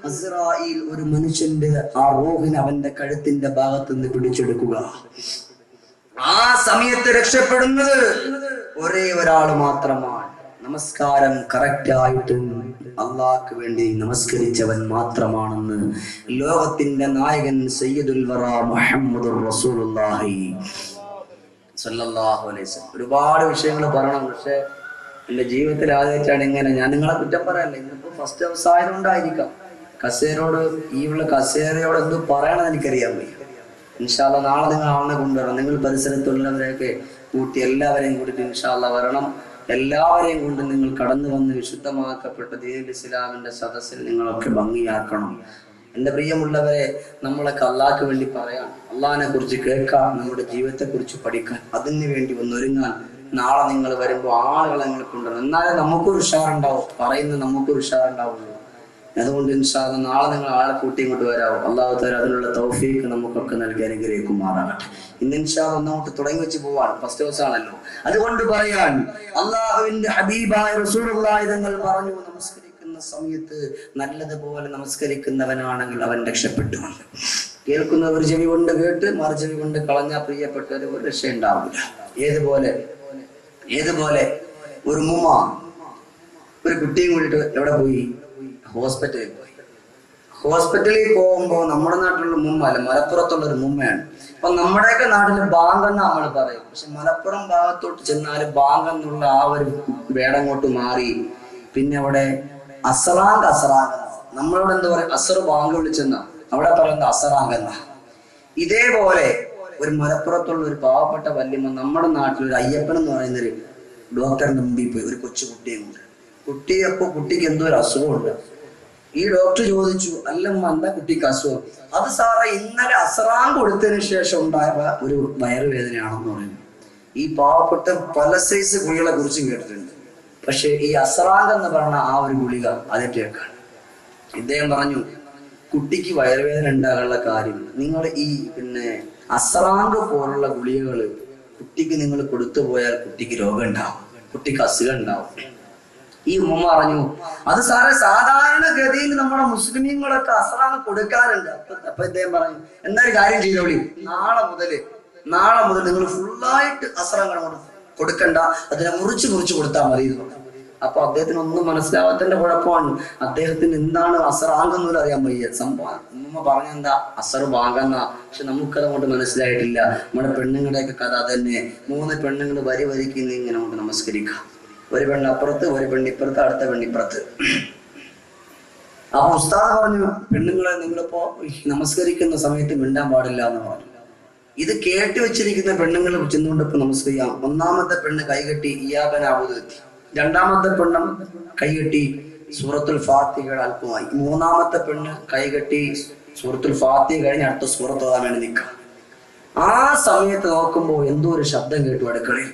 അസ്രായീൽ ഒരു മനുഷ്യന്റെ ആ റൂഹിനെ അവന്റെ കഴുത്തിന്റെ ഭാഗത്ത് നിന്ന് പിടിച്ചെടുക്കുക. ആ സമയത്ത് രക്ഷപ്പെടുന്നത് ഒരേ ഒരാൾ മാത്രമാണ്, നമസ്കാരം കറക്റ്റായിട്ട് അള്ളാഹ്ക്ക് വേണ്ടി നമസ്കരിച്ചവൻ മാത്രമാണെന്ന് ലോകത്തിന്റെ നായകൻ സയ്യിദുൽ വറ മുഹമ്മദുർ റസൂലുള്ളാഹി സ്വല്ലല്ലാഹു അലൈഹി വസല്ലം. ഒരുപാട് വിഷയങ്ങൾ പറയണം, പക്ഷെ എന്റെ ജീവിതത്തിൽ ആദ്യമായിട്ടാണ് ഇങ്ങനെ. ഞാൻ നിങ്ങളെ കുറ്റം പറയാനല്ല, ഇന്നിപ്പോ ഫസ്റ്റ് ദിവസമായത് കൊണ്ടായിരിക്കാം കസേരയോട് ഈ ഉള്ള കസേരയോട് എന്ത് പറയണമെന്ന് എനിക്കറിയാൻ വയ്യ. ഇൻഷാ അല്ലാഹ് നാളെ നിങ്ങൾ ആളിനെ കൊണ്ടുവരണം. നിങ്ങൾ പരിസരത്തുള്ളവരെയൊക്കെ കൂട്ടി എല്ലാവരെയും കൂട്ടിട്ട് ഇൻഷാ അല്ലാഹ് വരണം. എല്ലാവരെയും കൊണ്ട് നിങ്ങൾ കടന്നു വന്ന് വിശുദ്ധമാക്കപ്പെട്ട ദീനുൽ ഇസ്ലാമിന്റെ സദസ്സിൽ നിങ്ങളൊക്കെ ഭംഗിയാക്കണം. എന്റെ പ്രിയമുള്ളവരെ, നമ്മളൊക്കെ അള്ളാഹ്ക്ക് വേണ്ടി പറയാൻ, അള്ളാഹിനെ കുറിച്ച് കേൾക്കാൻ, നമ്മുടെ ജീവിതത്തെ കുറിച്ച് പഠിക്കാൻ, അതിന് വേണ്ടി ഒന്നൊരുങ്ങാൻ നാളെ നിങ്ങൾ വരുമ്പോൾ ആളുകളെ നിങ്ങൾ കൊണ്ടുവരണം. എന്നാലേ നമുക്കൊരു ഉഷാറുണ്ടാവും, പറയുന്നത് നമുക്കൊരു ഉഷാറുണ്ടാവുള്ളൂ. അതുകൊണ്ട് ഇൻഷാ അല്ലാഹ് നാളെ നിങ്ങൾ ആളെ കൂട്ടി ഇങ്ങോട്ട് വരാവും. അള്ളാഹു തആല അതിനുള്ള തൗഫീഖ് നമുക്കൊക്കെ നൽകി അനുഗ്രഹിക്കുമാറാകട്ടെ. ഇന്ന് ഇൻഷാ അല്ലാഹ് ഒന്നങ്ങോട്ട് തുടങ്ങി വെച്ച് പോവാൻ ഫസ്റ്റ് ദിവസമാണല്ലോ. അതുകൊണ്ട് പറയാൻ, അള്ളാഹുവിന്റെ ഹബീബായ റസൂലുള്ളാഹി തങ്ങൾ പറഞ്ഞു, നമസ്കരിക്കുന്ന സമയത്ത് നല്ലതുപോലെ നമസ്കരിക്കുന്നവനാണെങ്കിൽ അവൻ രക്ഷപ്പെട്ടു. കേൾക്കുന്ന ഒരു ചെവി കൊണ്ട് കേട്ട് മറു ചെവി കൊണ്ട് കളഞ്ഞാൽ പ്രിയപ്പെട്ടവർ ഒരു രക്ഷ ഉണ്ടാവില്ല. ഏതുപോലെ ഒരു മുമ്മ ഒരു കുട്ടിയും കൂടിയിട്ട് എവിടെ പോയി? ഹോസ്പിറ്റലിൽ പോയി. ഹോസ്പിറ്റലിൽ പോകുമ്പോൾ നമ്മുടെ നാട്ടിലുള്ള മുമ്മ അല്ല, മലപ്പുറത്തുള്ള ഒരു മുമ്മയാണ്. അപ്പൊ നമ്മുടെയൊക്കെ നാട്ടില് ബാങ്കെന്ന് നമ്മൾ പറയും, പക്ഷെ മലപ്പുറം ഭാഗത്തോട്ട് ചെന്നാല് ബാങ്കെന്നുള്ള ആ ഒരു വേടങ്ങോട്ട് മാറി പിന്നെ അവിടെ അസറാങ്ക് നമ്മളോട് എന്താ പറയാ, അസർ ബാങ്ക് വിളിച്ചെന്ന അവിടെ പറയുന്നത് അസറാങ്കെന്ന. ഇതേപോലെ ഒരു മലപ്പുറത്തുള്ള ഒരു പാവപ്പെട്ട വല്യമ്മ നമ്മുടെ നാട്ടിൽ ഒരു അയ്യപ്പൻ എന്ന് പറയുന്ന ഒരു ഡോക്ടറിന്റെ മുമ്പിൽ പോയി ഒരു കൊച്ചു കുട്ടിയും കൊണ്ട്. കുട്ടിക്ക് എന്തോ ഒരു അസുഖമുണ്ട്. ഈ ഡോക്ടർ ചോദിച്ചു, അല്ലമ്മ എന്താ കുട്ടിക്ക് അസുഖം? അത് സാറേ ഇന്നലെ അസറാങ്ക് കൊടുത്തതിന് ശേഷം ഉണ്ടായ ഒരു വയറുവേദനയാണെന്ന് പറയുന്നു. ഈ പാവപ്പെട്ട പല സൈസ് ഗുളികളെ കുറിച്ചും കേട്ടിട്ടുണ്ട്, പക്ഷെ ഈ അസറാങ്ക് എന്ന് പറഞ്ഞ ആ ഒരു ഗുളിക അതേറ്റേക്കാണ്. ഇദ്ദേഹം പറഞ്ഞു, കുട്ടിക്ക് വയറുവേദന ഉണ്ടാകാനുള്ള കാര്യം നിങ്ങൾ ഈ അസറാങ്ക് പോലുള്ള ഗുളികകള് കുട്ടിക്ക് നിങ്ങൾ കൊടുത്തു പോയാൽ കുട്ടിക്ക് രോഗം ഉണ്ടാവും, കുട്ടിക്ക് അസുഖം ഉണ്ടാവും. ഈ ഉമ്മ പറഞ്ഞു, അത് സാറേ സാധാരണഗതിയിൽ നമ്മുടെ മുസ്ലിമീങ്ങളൊക്കെ അസറാങ്ക് കൊടുക്കാറുണ്ട്. അപ്പൊ ഇദ്ദേഹം പറഞ്ഞു, എന്നൊരു കാര്യം ചെയ്തോളി, നാളെ മുതൽ നിങ്ങൾ ഫുള്ളായിട്ട് അസറാങ്ക് കൊടുക്കണ്ട, അതിനെ മുറിച്ച് കൊടുത്താൽ മതി എന്ന് പറഞ്ഞു. അപ്പൊ അദ്ദേഹത്തിന് ഒന്നും മനസ്സിലാവാത്തതിന്റെ കുഴപ്പമാണ്. അദ്ദേഹത്തിന് എന്താണ് അസറാങ്ക് എന്നൊരു അറിയാൻ വയ്യ. സംഭവം ഉമ്മ പറഞ്ഞെന്താ അസർ ബാങ്കെന്ന, പക്ഷെ നമുക്കത് കൊണ്ട് മനസ്സിലായിട്ടില്ല. നമ്മുടെ പെണ്ണുങ്ങളുടെയൊക്കെ കഥ തന്നെ. 3 പെണ്ണുങ്ങൾ വരിക്ക് ഇങ്ങനെ കൊണ്ട് നമസ്കരിക്കാം. ഒരു പെണ്ണ് അപ്പുറത്ത്, ഒരു പെണ്ണിപ്പുറത്ത്, അടുത്ത പെണ്ണിപ്പുറത്ത്. അപ്പൊ ഉസ്താദ് പറഞ്ഞു, പെണ്ണുങ്ങളെ നിങ്ങളിപ്പോ നമസ്കരിക്കുന്ന സമയത്ത് മിണ്ടാൻ പാടില്ല എന്ന് പറഞ്ഞു. ഇത് കേട്ട് വെച്ചിരിക്കുന്ന പെണ്ണുങ്ങൾ ചെന്നുകൊണ്ടിപ്പോ നമസ്കരിക്കാം. 1ാമത്തെ പെണ്ണ് കൈകെട്ടി ഇയ്യാക നഅ്ബുദു എത്തി. 2ാമത്തെ പെണ്ണും കൈകെട്ടി സൂറത്തുൽ ഫാത്തിഹയുടെ അല്പമായി. 3ാമത്തെ പെണ്ണ് കൈകെട്ടി സൂറത്തുൽ ഫാത്തിഹ കഴിഞ്ഞ് അടുത്ത സൂറത്ത് ഓതാൻ വേണ്ടി നിൽക്കാം. ആ സമയത്ത് നോക്കുമ്പോ എന്തോ ഒരു ശബ്ദം കേട്ടു അടുക്കളയിൽ.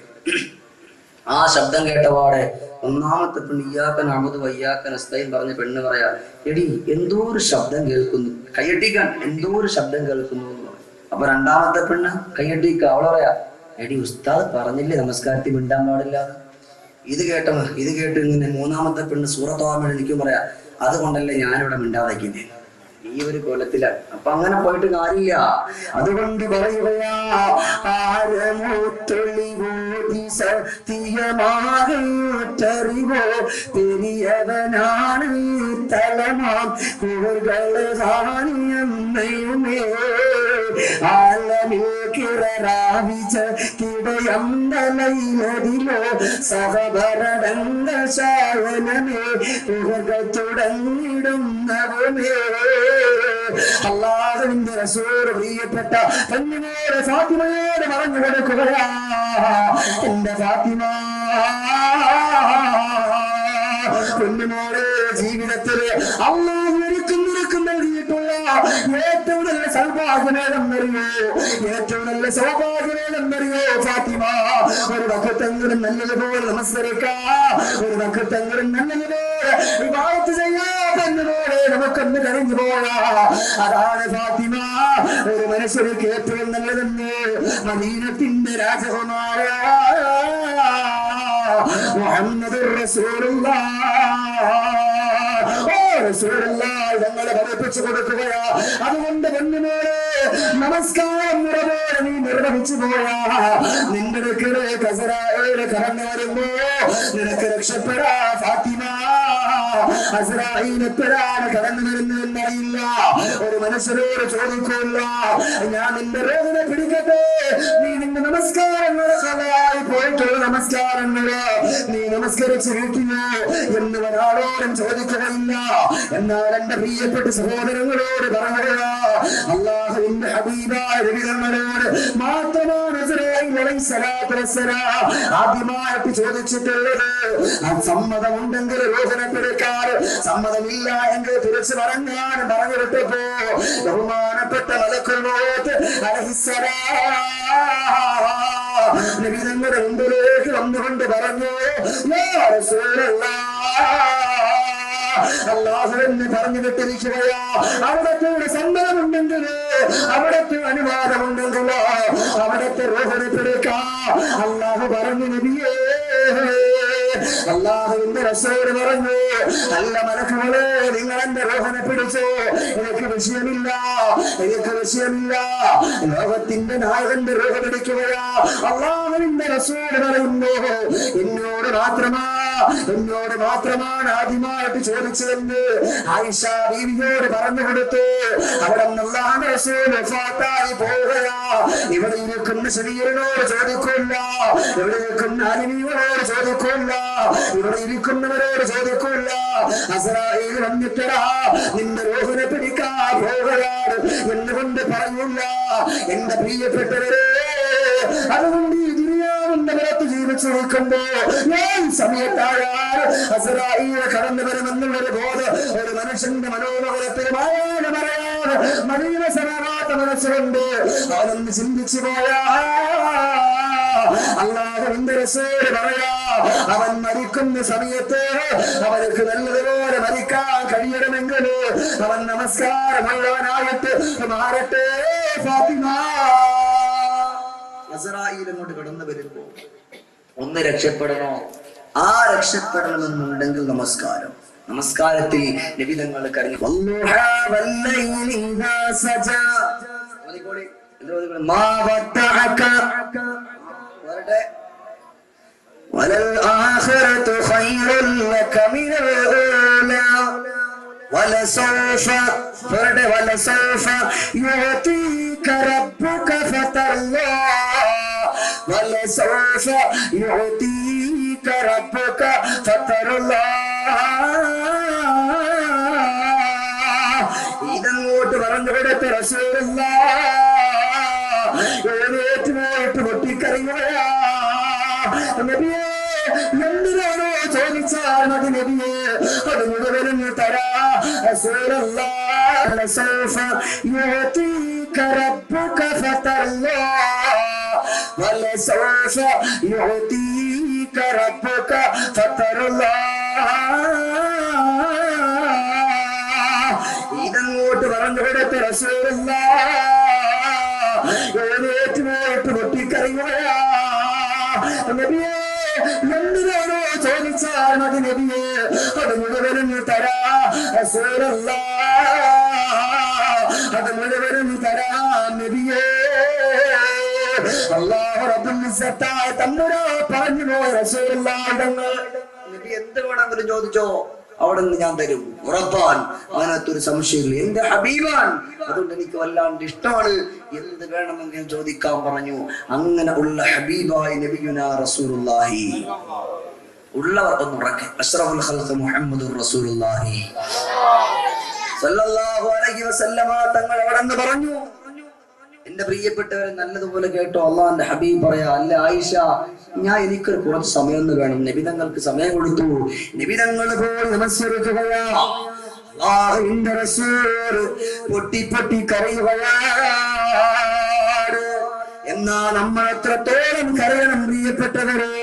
ആ ശബ്ദം കേട്ടപാടെ 1ാമത്തെ പെണ്ണ് ഇയ്യാക നഅ്ബുദു വഇയ്യാക നസ്തഈൻ പറഞ്ഞ പെണ്ണ് പറയാ, എടി എന്തോ ഒരു ശബ്ദം കേൾക്കുന്നു, കൈയട്ടിക്കാൻ എന്തോ ഒരു ശബ്ദം കേൾക്കുന്നു എന്ന് പറഞ്ഞു. അപ്പൊ 2ാമത്തെ പെണ്ണ് കൈയട്ടിക്ക, അവള് പറയാ, എടി ഉസ്താദ് പറഞ്ഞില്ലേ നമസ്കാരത്തിൽ മിണ്ടാൻ പാടില്ല. ഇത് കേട്ട് ഇങ്ങനെ 3ാമത്തെ പെണ്ണ് സൂറത്ത് ഓതാൻ വേണ്ടി നിൽക്കും. പറയാ, അതുകൊണ്ടല്ലേ ഞാനിവിടെ മിണ്ടാതിരിക്കുന്നേ. ഈ ഒരു കൊലത്തിലാണ്. അപ്പൊ അങ്ങനെ പോയിട്ട് കാര്യമില്ല. അതുകൊണ്ട് പറയുകയാ, പെരിയവനാണ് തലമാം കൂറുകള് സാനിയമ്മയുമേ ആലമിക്കിറരാവിച്ച കിടയന്തലയിലോ സഹഭരണ ശാവനമേ തുടങ്ങിടുന്നവമേ. അല്ലാഹുവിന്റെ റസൂൽ പ്രിയപ്പെട്ട പെണ്ണിനോട് ഫാത്തിമയോട് പറഞ്ഞു കൊടുക്കുകയാ, എന്റെ ഫാത്തിമ, പെണ്ണിനോട് ജീവിതത്തില് അല്ലാഹു നിനക്ക് നൽകിയിട്ടുള്ള ഏറ്റവും നല്ല സൗഭാഗ്യമേതെന്നറിയോ? ഏറ്റവും നല്ല സൗഭാഗ്യമേതെന്നറിയോ ഫാത്തിമ? ഒരു വഖത്തെങ്കിലും നല്ലതുപോലെ നമസ്കരിക്കാ, ഒരു വഖത്തെങ്കിലും നല്ലതുപോലെ ഇബാദത്ത് ചെയ്യാ പെണ്ണിനോട് നമുക്കൊന്ന് കഴിഞ്ഞു പോയാ, അതാണ് ഫാത്തിമ. ഒരു മനുഷ്യർക്ക് ഏറ്റവും നല്ലതെന്ന് മദീനത്തിന്റെ രാജകുമാര മുഹമ്മദുർ റസൂലുള്ളാഹി ഞങ്ങളെ പഠിപ്പിച്ചു കൊടുക്കുകയാ. അതുകൊണ്ട് പെണ്ണിനോട് നമസ്കാരം മുറപോലെ നീ നിർവഹിച്ചു പോയാ, നിന്റെ അടുക്കല് കസറായേല് കടന്നു വരുമ്പോ നിനക്ക് രക്ഷപ്പെടാ ഫാത്തിമ. അസ്രാഈൽ എപ്പോഴാണ് കടന്നു വരുന്നതെന്നറിയില്ല. ഒരു മനുഷ്യരോട് ചോദിക്കില്ല, ഞാൻ നിന്റെ റൂഹിനെ പിടിക്കട്ടെ, നീ നിന്റെ നമസ്കാരങ്ങളെ കളയായി പോയിട്ടുള്ള നമസ്കാരങ്ങള് നീ നമസ്കരിച്ച് വീട്ടിലോ എന്ന് ഒരാളോടും ചോദിക്കുകയില്ല. എന്നാൽ എന്റെ പ്രിയപ്പെട്ട സഹോദരങ്ങളോട് പറയുക, അല്ലാഹുവിന്റെ ഹബീബായ നബികളോട് മാത്രമാണ് ഇസ്രാഈൽ അലൈഹിസ്സലാത്തു വസ്സലാം ആദ്യമായിട്ട് ചോദിച്ചിട്ടുള്ളത്. സമ്മതമുണ്ടെങ്കിൽ റൂഹിനെ പിടിക്കാൻ, സമ്മതമില്ല എങ്കിൽ തിരിച്ചു പറഞ്ഞാൽ പറഞ്ഞു വിട്ടപ്പോ ബഹുമാനപ്പെട്ട മലക്കുൽ മൗത്ത് അലൈഹിസ്സലാം നബി തങ്ങളുടെ മുമ്പിലേക്ക് വന്നുകൊണ്ട് പറഞ്ഞു, യാ റസൂലല്ലാഹ്, അല്ലാഹുവിനെ പറഞ്ഞു വിട്ടിരിക്കുകയാ. അവിടത്തെ സമ്മതമുണ്ടെങ്കിൽ, അവിടത്തെ അനുവാദമുണ്ടെങ്കിൽ അവിടത്തെ റൂഹിനെ പിടിക്കാം. അല്ലാഹു പറഞ്ഞു, നബിയേ, അല്ലാഹുവിന്റെ റസൂൽ പറഞ്ഞു, അല്ല മലക്കുകളെ, നിങ്ങൾ എന്റെ റൂഹിനെ പിടിച്ചു, എനിക്ക് വിഷയമില്ല, എനിക്ക് വിഷയമില്ല. ലോകത്തിന്റെ നായകന്റെ റൂഹ് പിടിക്കുകയാ. അല്ലാഹുവിന്റെ റസൂൽ പറയുന്നു, എന്നോട് മാത്രമാണ് ആദ്യമായിട്ട് ചോദിച്ചതെന്ന് ആയിഷ ബീവിയോട് പറഞ്ഞു കൊടുത്തു. അവിടെ അല്ലാഹുവിന്റെ റസൂൽ വഫാത്തായി പോവുകയാ. ഇവിടെ ഇരിക്കുന്ന ശരീരനോട് ചോദിക്കില്ല, ഇവിടെ ഇരിക്കുന്ന അലിമിയോട് ചോദിക്കില്ല, ഇവിടെ ഇരിക്കുന്നവരോട് ചോദിക്കില്ല. അസ്രാഈൽ വന്നിട്ടടാ നിന്റെ റൂഹിനെ പിടിക്കാൻ പോവുകയാണ് എന്നുകൊണ്ട് പറഞ്ഞില്ല. എന്റെ പ്രിയപ്പെട്ടവരെ, അതുകൊണ്ട് ഈ ദുനിയാവിന്റെ പുറത്ത് ജീവിച്ചു നിൽക്കുമ്പോ ഏത് സമയത്തായാൽ അസ്രാഈൽ കടന്നു വരുമെന്നുള്ളൊരു ബോധം ഒരു മനുഷ്യന്റെ മനോമുഖത്തിൽ പറയാൻ മദീന സമാവാത്ത മനസ്സുകൊണ്ട് അവനൊന്ന് ചിന്തിച്ചു പോയാ അല്ലാഹുവിന്റെ റസൂൽ പറയാ, അവൻ മരിക്കുന്ന സമയത്ത് അവർക്ക് നല്ലതുപോലെ മരിക്കാൻ കഴിയണമെങ്കിൽ അവൻ നമസ്കാരമുള്ളവനായിട്ട് മാറട്ടെ ഫാത്തിമ. അസ്രാഈൽ അങ്ങോട്ട് കടന്നു വരുമ്പോ ഒന്ന് രക്ഷപ്പെടണോ? ആ രക്ഷപ്പെടണമെന്നുണ്ടെങ്കിൽ നമസ്കാരത്തിൽ നബി തങ്ങൾ കരഞ്ഞു, വലൽആഖിറതു ഖൈറുൻ ലക മിനൽ ഊലാ ولسوف يعطيك ربك فترضى ولسوف يعطيك ربك فترضى. ഇതങ്ങോട്ട് പറഞ്ഞു കൊടുത്ത റസൂലുള്ളാഹ് പൊട്ടിക്കറിയുകയാ. നബിയേ, എന്തിനാണോ ചോദിച്ചാൽ മതി നബിയേ, അത് മുഴുവനും തരാ. റസൂലുള്ളാഹ് സൗഫ യുഅതീക റബ്ബുക ഫതർലാ വലസൗഫ യുഅതീക റബ്ബുക ഫതർലാ. ഇതങ്ങോട്ട് പറഞ്ഞു കൊടുത്ത റസൂലുള്ളാഹ് പൊട്ടിക്കറിയുകയാ. നബിയേ, എന്തിനാണോ ചോദിച്ചാൽ മതി നബിയേ, അത് മുഴുവനും തരാ. റസൂലുള്ളാഹ് അത് മുഴുവനും തരാ നബിയേ. അല്ലാഹു റബ്ബുൽ ഇസ്സത്തായ തമ്പുരാൻ പറഞ്ഞു പോയ റസൂലുള്ളാഹ് തങ്ങൾ, നബി എന്ത് വേണമെങ്കിലും ചോദിച്ചോ, അവിടെ നിന്ന് ഞാൻ തരും, ഉറപ്പാൻ. അതിനകത്തൊരു സംശയമില്ല, എന്റെ ഹബീബാൻ, അതുകൊണ്ട് എനിക്ക് വല്ലാണ്ട് ഇഷ്ടമാണ്, എന്ത് വേണമെങ്കിലും ചോദിക്കാൻ പറഞ്ഞു. അങ്ങനെ ഉള്ള ഹബീബായി നബിയുനാ റസൂലുള്ളാഹി. ഉള്ളവർ ഒന്ന് ഉറക്കെ, അഷ്റഫുൽ ഖൽഖ് മുഹമ്മദുർ റസൂലുള്ളാഹി സ്വല്ലല്ലാഹു അലൈഹി വസല്ലമ തങ്ങൾ അവിടെ നിന്ന് പറഞ്ഞു. എന്റെ പ്രിയപ്പെട്ടവരെ നല്ലതുപോലെ കേട്ടോ, അള്ളാഹുവിന്റെ ഹബീബ് പറയാ, അല്ല ആയിഷ, എനിക്കൊരു കുറച്ച് സമയം വേണം. നബിതങ്ങൾക്ക് സമയം കൊടുത്തു. നബിതങ്ങൾ പോയി നമസ്കരിക്കുകയാ. അല്ലാഹുവിന്റെ റസൂൽ പൊട്ടി കരയുകയാണ്. എന്നാ നമ്മൾ എത്രത്തോളം കരയണം പ്രിയപ്പെട്ടവരെ.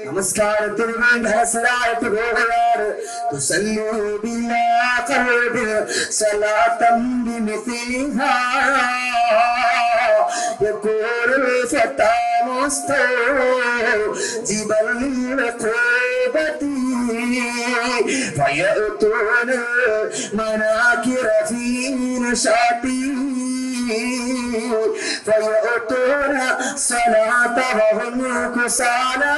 നമസ്കാരത്തിന് വേണ്ടി ഹസനായിട്ട് പോവുകയാണ്. തുസല്ലൂ ബില്ലാ ഖൽബി സലാത്തൻ ബിമിസ്ലിഹാ يقول الفتى مستوجبا للعقوبة فيأتون مناكر في نشاطي فيأتون صلاة وهم كسالى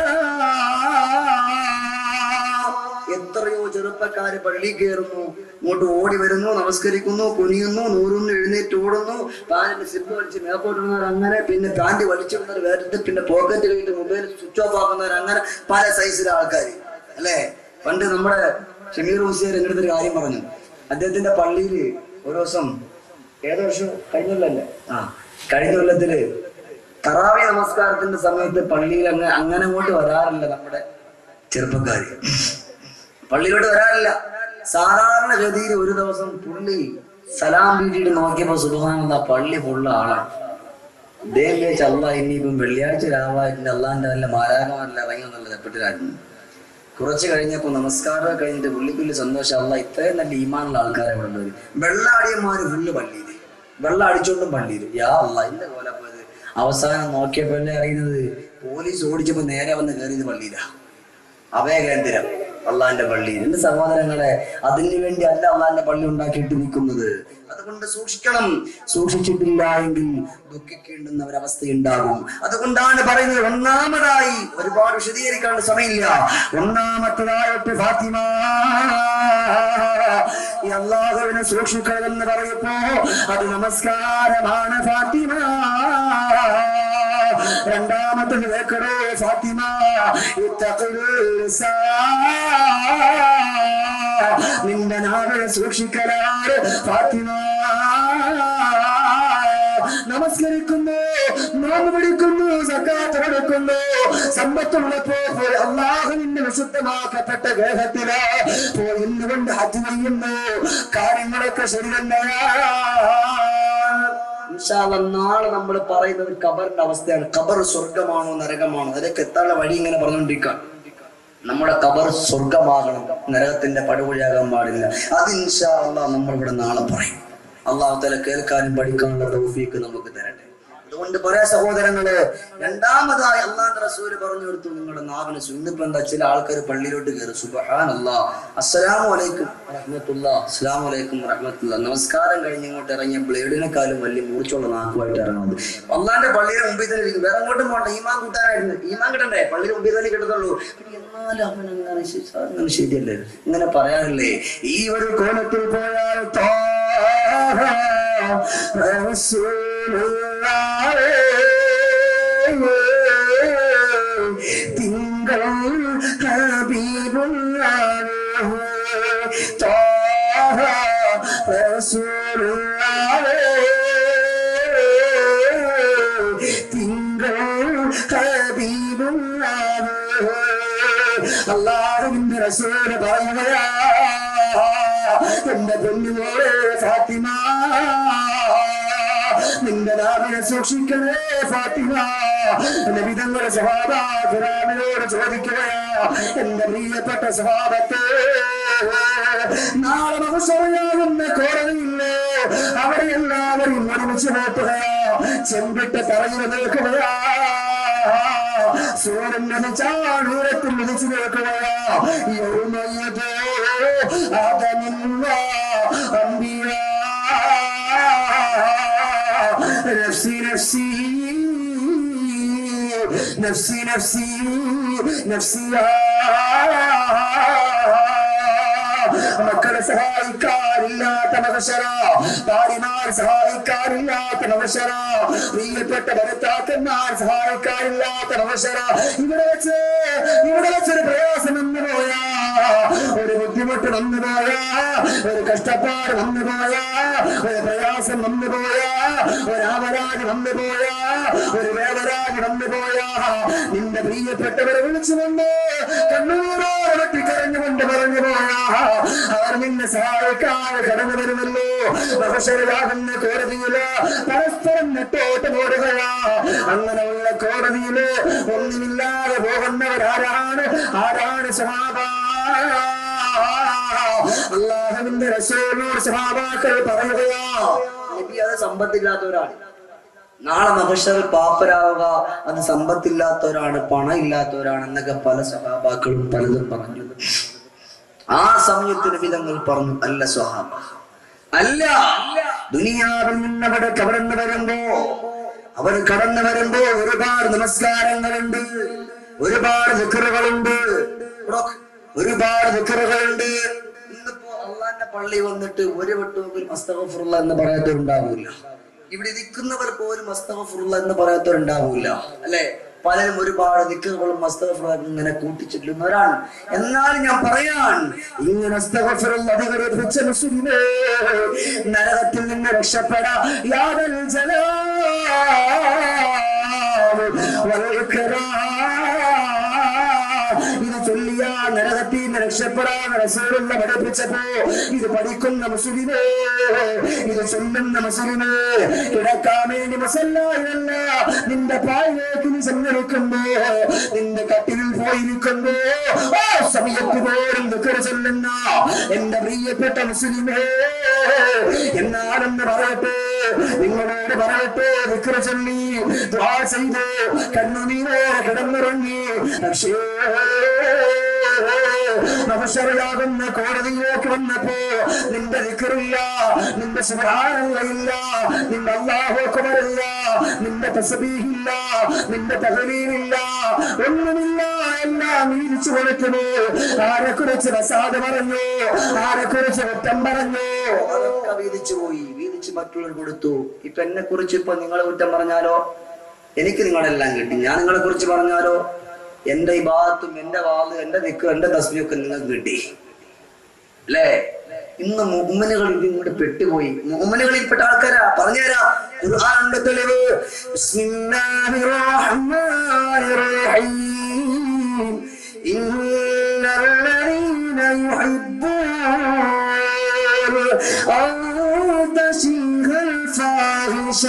ചെറുപ്പക്കാര് പള്ളി കയറുന്നു, ഇങ്ങോട്ട് ഓടി വരുന്നു, നമസ്കരിക്കുന്നു, കുനിയുന്നു, നൂറുന്നു, എഴുന്നേറ്റ് ഓടുന്നു, പാന്റിന്റെ സിപ്പ് വലിച്ച് മേപ്പോട്ടിടുന്നവർ അങ്ങനെ, പിന്നെ പാന്റ് വലിച്ചിടുന്നവർ വേറെ, പിന്നെ പോക്കറ്റ് കഴിഞ്ഞിട്ട് മൊബൈൽ സ്വിച്ച് ഓഫ് ആക്കുന്നവർ അങ്ങനെ, പല സൈസിലെ ആൾക്കാർ അല്ലേ. പണ്ട് നമ്മുടെ ഷമീർ ഹുസൈൻ എൻ്റെ അടുത്തൊരു കാര്യം പറഞ്ഞു. അദ്ദേഹത്തിന്റെ പള്ളിയിൽ ഒരു ദിവസം ഏതോ വർഷം കഴിഞ്ഞ കൊല്ലല്ലേ, കഴിഞ്ഞ കൊല്ലത്തില് തറാവി നമസ്കാരത്തിന്റെ സമയത്ത് പള്ളിയിൽ അങ്ങനെ അങ്ങോട്ട് വരാറില്ല നമ്മുടെ ചെറുപ്പക്കാര്, പള്ളിയിലോട്ട് വരാറില്ല. സാധാരണ ഗതിയിൽ ഒരു ദിവസം പുള്ളി സലാം വീട്ടിട്ട് നോക്കിയപ്പോ സുബ്ഹാനല്ലാഹ് പള്ളി ഫുള്ള ആളാണ്. അദ്ദേഹം ചോദിച്ച അള്ളാഹ് ഇനിയിപ്പം വെള്ളിയാഴ്ച രാവായിട്ട് അള്ളാഹിന്റെ വല്ല മാലാകമല്ല ഇറങ്ങിയെന്നുള്ളത് എപ്പോഴായിരുന്നു. കുറച്ച് കഴിഞ്ഞപ്പോ നമസ്കാരം കഴിഞ്ഞിട്ട് പുള്ളിക്കുള്ളി സന്തോഷം, അള്ളാഹ് ഇത്രയും നല്ല ഈമാനുള്ള ആൾക്കാരെ ഇവിടെ വരും. വെള്ളാടിയന്മാര് ഫുള്ള് പള്ളിയില്, വെള്ളം അടിച്ചോണ്ടും പള്ളിയില്. യാ അള്ളാഹ് ഇന്റെ പോലെ പോയത്. അവസാനം നോക്കിയപ്പോഴല്ലേ അറിയുന്നത് പോലീസ് ഓടിച്ചപ്പോ നേരെ വന്ന് കയറിയത് പള്ളിയിലാ, അഭയകേന്ദ്രം അള്ളാന്റെ പള്ളി. എന്റെ സഹോദരങ്ങളെ, അതിനു വേണ്ടി അല്ല അള്ളാന്റെ പള്ളി ഉണ്ടാക്കിയിട്ട് നിൽക്കുന്നത്. അതുകൊണ്ട് സൂക്ഷിക്കണം. സൂക്ഷിച്ചിട്ടില്ല എങ്കിൽ ദുഃഖിക്കേണ്ടുന്ന ഒരവസ്ഥയുണ്ടാകും. അതുകൊണ്ടാണ് പറയുന്നത്, ഒന്നാമതായി ഒരുപാട് വിശദീകരിക്കാനുള്ള സമയമില്ല. ഒന്നാമത്തതായിട്ട് ഫാത്തിമ ഈ അള്ളാഹുവിനെ സൂക്ഷിക്കണമെന്ന് പറയപ്പോ അത് നമസ്കാരമാണ് ഫാത്തിമ. രണ്ടാമത്തത് കേൾക്കണോ ഫാത്തിമ, നിന്റെ നാവിനെ സൂക്ഷിക്കലാണ് ഫാത്തിമ. നമസ്കരിക്കുന്നു, നോമ്പ് പിടിക്കുന്നു, സക്കാത്ത് കൊടുക്കുന്നു, സമ്പത്തുള്ളപ്പോ അള്ളാഹുവിന്റെ വിശുദ്ധമാക്കപ്പെട്ട ഗ്രഹത്തില് പോയി ഇന്നുകൊണ്ട് ഹജ്ജ് ചെയ്യുന്നു. കാര്യങ്ങളൊക്കെ ശരി തന്നെയാണ്. നാളെ നമ്മൾ പറയുന്നത് ഖബറിന്റെ അവസ്ഥയാണ്. ഖബർ സ്വർഗമാണോ നരകമാണോ, അതിലേക്ക് എത്താനുള്ള വഴി ഇങ്ങനെ പറഞ്ഞുകൊണ്ടിരിക്കുകയാണ്. നമ്മുടെ ഖബർ സ്വർഗമാകണം, നരകത്തിന്റെ പടുകുഴിയാകാൻ പാടില്ല. അത് ഇൻഷാ അല്ലാഹ് നമ്മൾ ഇവിടെ നാളെ പറയും. അള്ളാഹു തആല കേൾക്കാനും പഠിക്കാനുള്ള തൗഫീഖ് നമുക്ക് തരട്ടെ. അതുകൊണ്ട് പറയാ സഹോദരങ്ങള്, രണ്ടാമതായി അള്ളാഹുവിന്റെ റസൂല് പറഞ്ഞു കൊടുത്തു, നിങ്ങളുടെ നാവിന് സുന്നിപ്പ് എന്താ, ചില ആൾക്കാർ പള്ളിയിലോട്ട് കയറും, സുബ്ഹാനല്ലാഹ് അസ്സലാമു അലൈക്കും വറഹ്മത്തുള്ളാഹി, അസ്സലാമു അലൈക്കും വറഹ്മത്തുള്ളാഹി, നമസ്കാരം കഴിഞ്ഞ് ഇങ്ങോട്ട് ഇറങ്ങിയ ബ്ലേഡിനെക്കാളും വലിയ മൂർച്ചുള്ള നാക്കുമായിട്ട് ഇറങ്ങുന്നത്. അള്ളാന്റെ പള്ളിയുടെ മുമ്പിൽ തന്നെ ഇരിക്കും, വേറെ അങ്ങോട്ടും പോകണ്ട. ഈമാൻ കൂട്ടാനായിരുന്നു, ഈമാൻ കിട്ടണ്ടേ, പള്ളിയുടെ മുമ്പിൽ തന്നെ കിട്ടത്തുള്ളൂ. എന്നാലും അവനങ്ങനെ ശരിയല്ലേ, ഇങ്ങനെ പറയാറില്ലേ. ഈ ഒരു കോലത്തിൽ പോയാൽ തിങ്കൾ ഹബീബുല്ലാഹ് ത്വാഹ റസൂലുള്ളാഹ്, തിങ്കൾ ഹബീബുല്ലാഹ്. അല്ലാഹുവിന്റെ റസൂൽ പറയുകയാ, എന്റെ പൊന്നുമോളെ ഫാത്തിമ, നിന്റെ നാവിനെ സൂക്ഷിക്കണേ ഫാത്തിമ. നബി തങ്ങളുടെ സ്വഹാബാ കിറാമിനോട് ചോദിക്കുകയാ, എന്റെ പ്രിയപ്പെട്ട സ്വഹാബത്തെ, നാളെ മഹ്ശറിയാകുന്ന കോടതിയില്ലേ, അവിടെ എല്ലാവരും ഒരുമിച്ച് നോക്കുകയാ, ചെമ്പിട്ട് തറയിൽ നിൽക്കുകയാ, സൂര്യന്റെ ചാണൂരത്തിൽ വിളിച്ചു നിൽക്കുകയാ. നഫ്സി നഫ്സി നഫ്സി നഫ്സി നഫ്സിയാ, മക്കളെ സഹായിക്കാറില്ലാത്ത മഹ്ശറ, ഭാര്യമാർ സഹായിക്കാറില്ലാത്ത മഹ്ശറ, പ്രിയപ്പെട്ട ഭർത്താക്കന്മാർ സഹായിക്കാറില്ലാത്ത മഹ്ശറ. ഇവിടെ വെച്ചൊരു പ്രയാസം വന്നു പോയാ, ഒരു ബുദ്ധിമുട്ട് വന്നു പോയാ, ഒരു കഷ്ടപ്പാട് വന്നു പോയാ, ഒരു പ്രയാസം വന്നു പോയാ, ഒരു ആവരാജ് വന്നു പോയാ, ഒരു വേവരാജ് വന്നു പോയാ, നിന്റെ പ്രിയപ്പെട്ടവരെ വിളിച്ചുകൊണ്ട് കണ്ണൂരോടെ വെട്ടിക്കരഞ്ഞുകൊണ്ട് പറഞ്ഞു പോയാ, അവർ നിന്നെ സഹായിക്കാതെ കടന്നു വരുമല്ലോ. മഹ്ശറിയാകുന്ന കോടതിയില് പരസ്പരം നെട്ടോട്ട് പോടുകയാ. അങ്ങനെയുള്ള കോടതിയില് ഒന്നുമില്ലാതെ പോകുന്നവരാരാണ്? ആരാണ് സ്വഹാബ? അല്ലാഹുവിന്റെ റസൂലിനോട് സ്വഹാബാക്കൾ പറയുകയാ, നബി അത് സമ്പത്തില്ലാത്തവരാണ്, നാളെ മഹ്ശറിൽ പാപ്പരാവുക അത് സമ്പത്തില്ലാത്തവരാണ്, പണം ഇല്ലാത്തവരാണ് എന്നൊക്കെ പല സ്വഹാബാക്കളും പലതും പറഞ്ഞു. ആ സമയത്തിന് വിധങ്ങൾ പറഞ്ഞു, അല്ല സ്വഹാബ, അല്ല. ദുനിയാവിൽ നിന്നവിടെ കടന്നു വരുമ്പോ ഒരുപാട് നമസ്കാരങ്ങളുണ്ട്, ഒരുപാട് ദിക്റുകളുണ്ട്, പള്ളി വന്നിട്ട് ഒരു വട്ടമെങ്കിലും അസ്തഗ്ഫിറുല്ലാഹ് എന്ന് പറയാത്തവരുണ്ടാവൂല. ഇവിടെ ഇരിക്കുന്നവർ പോലും അസ്തഗ്ഫിറുല്ലാഹ് എന്ന് പറയാത്തവരുണ്ടാവൂല അല്ലെ? പലരും ഒരുപാട് ദിക്റുകളും അസ്തഗ്ഫിറുല്ലാഹ് ഇങ്ങനെ കൂട്ടിച്ചൊല്ലുന്നവരാണ്. എന്നാൽ ഞാൻ പറയാൻ, ഇങ്ങനെ അസ്തഗ്ഫിറുല്ലാഹ് അധികരിപ്പിച്ച മുസ്ലിമേ, നരകത്തിൽ നിന്ന് രക്ഷപ്പെടാ. യാദൽ ജലാൽ വൽ ഇക്റാം, ഇത് ചൊല്ലിയാ നരകത്തിൽ നിന്ന് രക്ഷപ്പെടാൻ റസൂലുള്ള പഠിപ്പിച്ചപ്പോ ഇത് പഠിക്കുന്ന മുസ്ലിമേ, ഇത് ചൊല്ലുന്ന മുസ്ലിമേ, കിടക്കാൻ വേണ്ടി മസല്ലായല്ല, നിന്റെ പായിലേക്ക് നീ സമ്മതിക്കുമ്പോ, നിന്റെ കട്ടിലിൽ പോയിരിക്കുമ്പോ ആ സമയത്ത് പോലും ദിക്റ് ചൊല്ലുന്ന എന്റെ പ്രിയപ്പെട്ട മുസ്ലിമേ, എന്നാണെന്ന് പറയട്ടെ, നിങ്ങളോട് പറയട്ടെ, ദിക്റ് ചൊല്ലി ദുആ ചെയ്ത് കണ്ണുനീരോടെ കിടന്നുറങ്ങി പക്ഷേ നമസ്കാരയാകുന്ന കോടതിയിലേക്ക് വന്നപ്പോ നിന്റെ ദിക്റില്ല, നിന്റെ സുബ്ഹാനല്ലാഹില്ല, നിന്റെ അല്ലാഹു അക്ബർ ഇല്ല, നിന്റെ തസ്ബീഹില്ല, നിന്റെ തഹ്ലീലില്ല, ഒന്നുമില്ല. എല്ലാം വീതിച്ചു കൊടുക്കുന്നു. ആരെക്കുറിച്ച് വസാദ് പറഞ്ഞു, ആരെക്കുറിച്ച് ഒറ്റം പറഞ്ഞു, അതൊക്കെ വീതിച്ചു പോയി, വീതിച്ച് മറ്റുള്ളവർ കൊടുത്തു. ഇപ്പൊ എന്നെ കുറിച്ച് ഇപ്പൊ നിങ്ങളെ കുറ്റം പറഞ്ഞാലോ എനിക്ക് നിങ്ങളെല്ലാം കിട്ടി. ഞാൻ നിങ്ങളെ കുറിച്ച് പറഞ്ഞാലോ എന്റെ ഇബാദത്തും എന്റെ വാദം എന്റെ ദിക്റും എന്റെ തസ്ബീഹൊക്കെ നിങ്ങൾക്ക് കിട്ടി അല്ലേ? ഇന്ന് മുഅ്മിനുകൾ ഇങ്ങോട്ട് പെട്ടുപോയി. മുഅ്മിനുകളിൽപ്പെട്ട ആൾക്കാരാ പറഞ്ഞുതരാ. ഖുർആന്റെ തെളിവ്. ബിസ്മില്ലാഹിർ റഹ്മാനിർ റഹീം. ഇന്നല്ലദീന യുഹിബ്ബൂന അൻ തശീഹൽ ഫാഹിഷ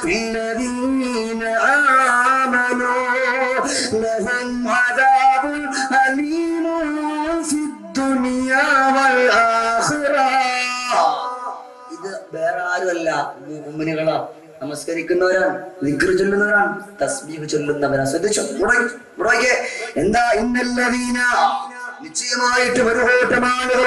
ഫില്ലദീന ആമനൂ ലഹും അദാബുൻ അലീമുൻ ഫിദ്ദുനിയാ വൽ ആഖിറ. ഇത് വേറെ ആരുമല്ല, മുഅ്മിനുകളാ, നമസ്കരിക്കുന്നവരാണ്, ദിക്ർ ചൊല്ലുന്നവരാണ്, തസ്ബീഹ് ചൊല്ലുന്നവരാണ്. ശ്രദ്ധിച്ചോ? എന്താ? ഇന്നല്ലദീന, നിശ്ചയമായിട്ട് ഒരു കൂട്ടം ആളുകൾ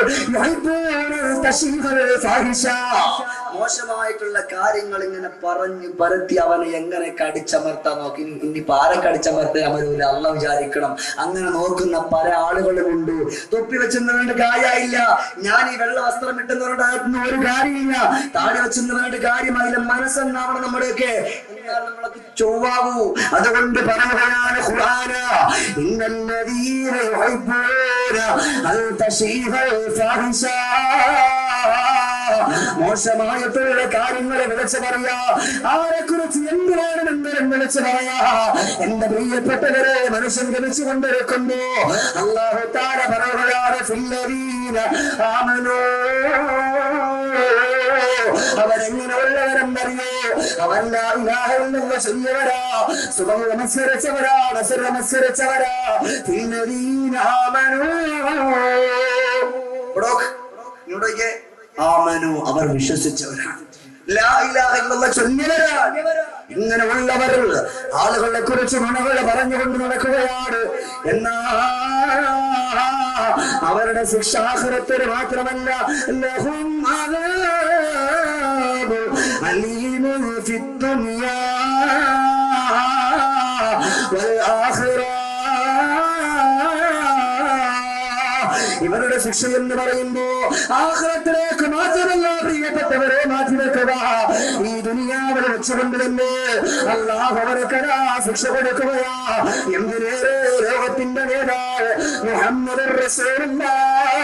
മോശമായിട്ടുള്ള കാര്യങ്ങൾ ഇങ്ങനെ പറഞ്ഞു പരത്തി അവനെ എങ്ങനെ കടിച്ചമർത്താൻ നോക്കി. ഇനിയിപ്പോ ആരെ കടിച്ചമർത്താൻ അവരൂല, അള്ളാഹ് വിചാരിക്കണം. അങ്ങനെ നോക്കുന്ന പല ആളുകളുമുണ്ട്. തൊപ്പി വെച്ചെന്നവരുടെ കാര്യമില്ല, ഞാൻ ഈ വെള്ള വസ്ത്രം ഇട്ടുന്നവരുടെ ഒരു കാര്യമില്ല, താടി വെച്ചെന്നവരുടെ കാര്യമായില്ല. മനസ്സെന്നാവണം നമ്മുടെയൊക്കെ, എന്നാൽ നമ്മളൊക്കെ ചൊവ്വാകൂ. അതുകൊണ്ട് പറയുകയാണ് ഖുർആന, ഇന്നല്ലദീന യുഹിബ്ബൂന അൻ തശീഹൽ ഫാഹിഷ, മോശമായിട്ടുള്ള കാര്യങ്ങളെ വിളിച്ചു പറയാ. ആരെക്കുറിച്ച് എന്തിനാണ് എന്തിനും വിളിച്ചു പറയാ? എന്റെ പ്രിയപ്പെട്ടവരെ, മനുഷ്യൻ ഗമിച്ചു കൊണ്ടിരിക്കുന്നു. അല്ലാഹു തആല പറയുകയാണ് ഫില്ലദീന ആമനൂ, അവരെങ്ങനെയുള്ളവരെന്നറിയോ? അവർ ലാ ഇലാഹ ഇല്ലല്ലാഹ് ചൊല്ലിയവരാ, സുബ്ഹാന നമസ്കരിച്ചവരാ, നസർ നമസ്കരിച്ചവരാ. ഫില്ലദീന ആമനൂ, ആമനു, അവർ വിശ്വസിച്ചവരാണ്, ലാ ഇലാഹ ഇല്ലല്ലാഹ് ചൊല്ലിയവരാണ്. ഇങ്ങനെ ഉള്ളവർ ആളുകളെ കുറിച്ച് നുണകൾ പറഞ്ഞുകൊണ്ട് നടക്കുകയാണ്. എന്നാ അവരുടെ ശിക്ഷ ആഖിറത്തിൽ മാത്രമല്ല, ലഹും അദാബ് അലീമുൻ ഫിദ്ദുനിയാ വൽ ആഖിറ. ഇവരുടെ ശിക്ഷ എന്ന് പറയുമ്പോ ആഖിറത്തിലേക്ക് മാത്രമല്ല പ്രിയപ്പെട്ടവരെ, മാറ്റി വെക്കുക. ഈ ദുനിയാവിൽ വെച്ചുകൊണ്ട് തന്നെ അല്ലാഹു അവർക്ക് ശിക്ഷ കൊടുക്കുകയാ. എന്തിനേറെ ലോകത്തിന്റെ നേതാവ് മുഹമ്മദുർ റസൂലുള്ളാഹി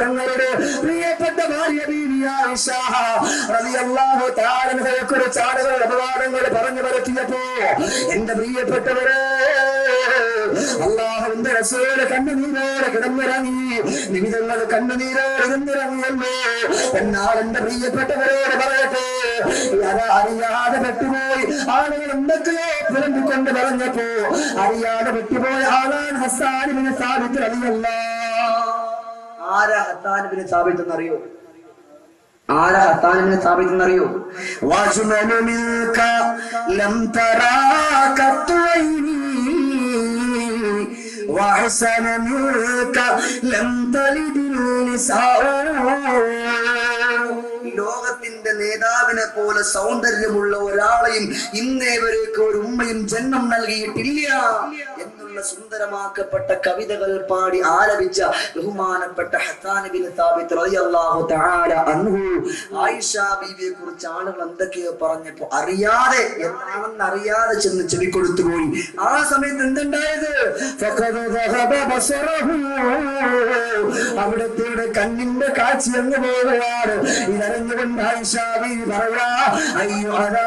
തങ്ങളുടെ പ്രിയപ്പെട്ട ഭാര്യ ബീവി ആയിഷ റളിയല്ലാഹു തആല അൻഹയെ കുറിച്ച് ആളുകളുടെ അപവാദങ്ങൾ പറഞ്ഞു പരത്തിയപ്പോ എന്റെ പ്രിയപ്പെട്ടവരെ, അല്ലാഹുവിന്റെ റസൂൽ കണ്ണുനീരോടെ കിടന്നിറങ്ങി, നിമിതങ്ങൾ കണ്ണുനീരോടെ കിടന്നിറങ്ങിയല്ലോ. എന്നാൽ എന്റെ പ്രിയപ്പെട്ടവരോട് പറയട്ടെ, അറിയാതെ പെട്ടുപോയി ആളുകൾ എന്തൊക്കെയോ പുലമ്പിക്കൊണ്ട് പറഞ്ഞപ്പോ അറിയാതെ പെട്ടുപോയ ആളാണ് ഹസ്സാൻ ഇബ്നു സാബിത്ത് റളിയല്ലാഹു. ആരാ ഹസ്സാൻ ഇബ്നു സാബിത്ത് എന്നറിയോ? ആരാ ഹസ്സാൻ ഇബ്നു സാബിത്ത് എന്നറിയോ? വജ്മനു മിൻക ലം തറാക തുൈനി വഹസന മിൻക ലം തലിദിൽ നിസാഉ. ലോകത്തിന്റെ നേതാവിനെ പോലെ സൗന്ദര്യമുള്ള ഒരാളെയും ഇന്നേവരേക്ക് ഒരു ഉമ്മയും ജന്മം നൽകിയിട്ടില്ല എന്നുള്ള രീതിയിലുള്ള സുന്ദരമാക്കപ്പെട്ട കവിതകൾ പാടി ആലപിച്ച ബഹുമാനപ്പെട്ട ഹസ്സാൻ ഇബ്നു സാബിത്ത് റളിയല്ലാഹു തആല അൻഹു ആയിഷ ബീവിയെ കുറിച്ച് ആളുകൾ എന്തൊക്കെയോ പറഞ്ഞപ്പോ അറിയാതെ എന്താണെന്ന് അറിയാതെ ചെന്ന് ചെവി കൊടുത്തു പോയി. ആ സമയത്ത് എന്തുണ്ടായത്? അവിടത്തെ കണ്ണിന്റെ കാഴ്ച അങ്ങ് പോവുകയാണ്. ഇതറിഞ്ഞുകൊണ്ട് ആയിഷ ബീവി പറയാ, അയ്യോ അതാ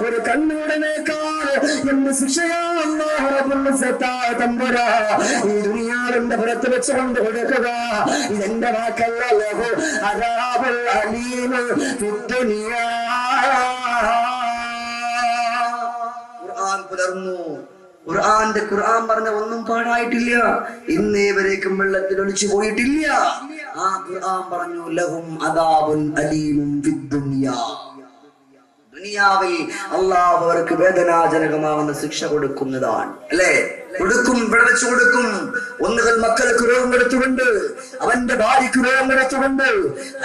ഒരു കണ്ണുടനേക്കാൾ എന്ത് ശിക്ഷയാണ് ഈ ദുനിയാവിന്റെ പുറത്ത് വെച്ചുകൊണ്ട് കൊടുക്കുക. ഇതെന്റെ വാക്കല്ല, ലഹു അദാബുൽ അലീം ഫിദ്ദുനിയാ. ഖുർആൻ പുലർന്നു. ഖുർആൻ പറഞ്ഞ ഒന്നും പാഴായിട്ടില്ല, ഇന്നേവരേക്കും വെള്ളത്തിൽ ഒളിച്ചു പോയിട്ടില്ല. ആ ഖുർആൻ പറഞ്ഞു, ലഹും അദാബുൻ അലീമുൻ ഫിദ്ദുനിയാ. ദുനിയാവിൽ അല്ലാഹു അവർക്ക് വേദനാജനകമാവുന്ന ശിക്ഷ കൊടുക്കുന്നതാണ്. അല്ലേ? കൊടുക്കും, ഇവിടെ വെച്ച് കൊടുക്കും. ഒന്നുകൾ മക്കൾക്ക് രോഗം എടുത്തുകൊണ്ട്, അവന്റെ ഭാര്യയ്ക്ക് രോഗം എടുത്തുകൊണ്ട്,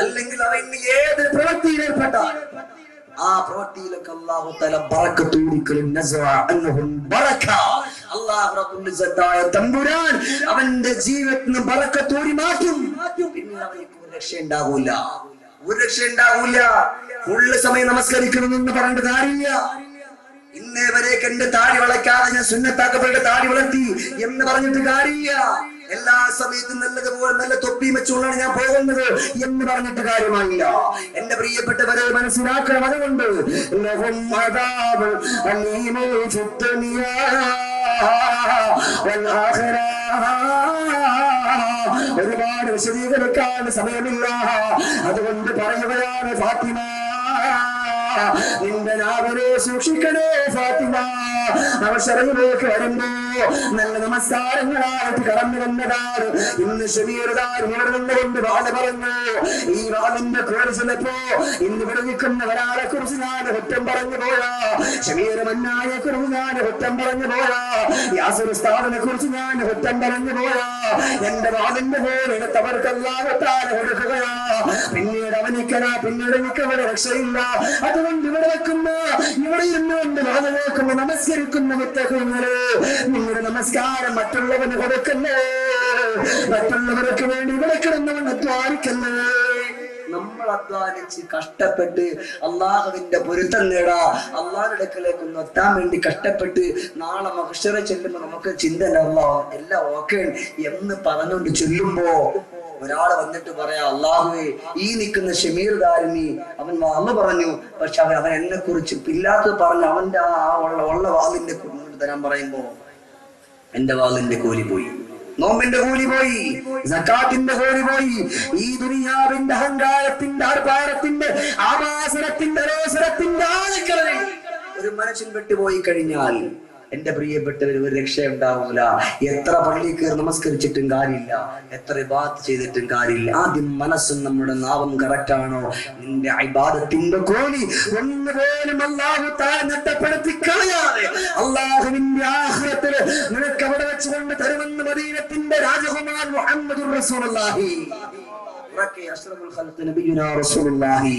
അല്ലെങ്കിൽ അവൻ ഏത് പ്രവൃത്തിയിൽ ഏർപ്പെട്ടാൽ ആ പ്രവൃത്തിയിലൊക്കെ അല്ലാഹു തആല ബറക്കത്ത് കൊടുക്കലും അല്ലാഹു റബ്ബുൽ ഇസ്സത്തായ തമ്പുരാൻ അവന്റെ ജീവിതത്തിന് ബറക്കത്ത് ഊരി മാറ്റും. പിന്നെ അവർക്ക് ഒരു രക്ഷയുണ്ടാകൂല, ഒരു രക്ഷയുണ്ടാകൂല. ഫുള്ള് സമയം നമസ്കരിക്കണമെന്ന് പറഞ്ഞിട്ട് കാര്യമില്ല. ഇന്നേ വരേക്ക് എന്റെ താടി വളയ്ക്കാതെ ഞാൻ സുന്നത്താക്കപ്പെട്ട താടി വളർത്തി എന്ന് പറഞ്ഞിട്ട് കാര്യമില്ല. എല്ലാ സമയത്തും നല്ലതുപോലെ നല്ല തൊപ്പി വെച്ചുകൊണ്ടാണ് ഞാൻ പോകുന്നത് എന്ന് പറഞ്ഞിട്ട് കാര്യമായില്ല. എന്റെ പ്രിയപ്പെട്ടവരെ മനസ്സിലാക്കണം. അതുകൊണ്ട് ഒരുപാട് വിശദീകരിക്കാൻ സമയമില്ല. അതുകൊണ്ട് പറയുകയാണ്, ഫാത്തിമ നിന്റെ നാവിനെ സൂക്ഷിക്കണേ ഫാത്തിമ. അവസരയിലേക്ക് വരുമ്പോ നല്ല നമസ്കാരങ്ങളായിട്ട് കടന്നു വന്നതാണ്. ഇന്ന് കൊണ്ട് വാദ പറഞ്ഞു. ഈ വാദിന്റെ കൂടെ ചെന്നപ്പോ ഇന്ന് ഇവിടെ നിൽക്കുന്ന ഒരാളെ കുറിച്ച് ഞാൻ കുറ്റം പറഞ്ഞു പോയാ, ഷമീർ മന്നായെ കുറിച്ച് ഞാൻ കുറ്റം പറഞ്ഞു പോയാ, യാസിർ ഉസ്താദിനെ കുറിച്ച് ഞാൻ കുറ്റം പറഞ്ഞു പോയാ, എന്റെ വാദിന്റെ പോലെ എടുത്തവർക്കല്ലാകത്താൻ കൊടുക്കുകയാ. പിന്നീട് പിന്നീട് എനിക്കവിടെ രക്ഷയില്ല. അതുകൊണ്ട് ഇവിടെ വെക്കുമ്പോ ഇവിടെ ഇരുന്നുകൊണ്ട് വാദ നോക്കുമ്പോ നമസ്കരിക്കുന്ന മുത്തഖീങ്ങള്, നിങ്ങളുടെ നമസ്കാരം മറ്റുള്ളവന് കൊടുക്കല്ലേ, മറ്റുള്ളവർക്ക് വേണ്ടി ഇവിടെ കിടന്നവൻ അധ്വാനിക്കല്ലേ. നമ്മൾ അധ്വാനിച്ച് കഷ്ടപ്പെട്ട് അള്ളാഹുവിന്റെ പൊരുത്തം നേടാ, അള്ളാഹുവിന്റെ അടുക്കലേക്ക് ഒന്ന് എത്താൻ വേണ്ടി കഷ്ടപ്പെട്ട് നാളെ മഹ്ശറ ചെല്ലുമ്പോ നമുക്ക് ചിന്ത എല്ലാം ഓക്കെ എന്ന് പറഞ്ഞുകൊണ്ട് ചൊല്ലുമ്പോ ഒരാള് വന്നിട്ട് പറയാ, അള്ളാഹുവേ ഈ നിൽക്കുന്ന ഷമീർ ദാരിമി അവൻ അന്ന് പറഞ്ഞു, പക്ഷെ അവൻ എന്നെ കുറിച്ച് ഇല്ലാത്തത് പറഞ്ഞു, അവന്റെ ഉള്ള വാളിന്റെ തരാൻ പറയുമ്പോ എന്റെ വാളിന്റെ കൂലി പോയി, നോമ്പിന്റെ കൂലി പോയി, സക്കാത്തിന്റെ കൂലി പോയി. ഈ ദുനിയാവിന്റെ അഹങ്കാരത്തിന്റെ ആർഭാരത്തിന്റെ ആവാസനത്തിന്റെ അരോസരത്തിന്റെ ആഴക്കളവിൽ ഒരു മനുഷ്യൻ വിട്ടുപോയി കഴിഞ്ഞാൽ എന്റെ പ്രിയപ്പെട്ടവർ ഒരു രക്ഷയുണ്ടാവില്ല. എത്ര പള്ളി കയറി നമസ്കരിച്ചിട്ടും കാര്യമില്ല, എത്ര ഇബാദത്ത് ചെയ്തിട്ടും കാര്യമില്ല. ആദ്യം മനസ്സും നമ്മുടെ നാവും കറക്റ്റ് ആണോ, നിന്റെ ഇബാദത്തിന്റെ കൂലി ഒന്നുപോലും അല്ലാഹു തആല നഷ്ടപ്പെടുത്തി കളയാതെ അല്ലാഹുവിന്റെ ആഖിറത്തിൽ നിനക്ക് അവിടെ വെച്ചുകൊണ്ട് തരുമെന്ന് മദീനത്തിന്റെ രാജകുമാരൻ മുഹമ്മദുർ റസൂലുള്ളാഹി അഷ്റഫുൽ ഖൽഖ് നബിയുനാ റസൂലുള്ളാഹി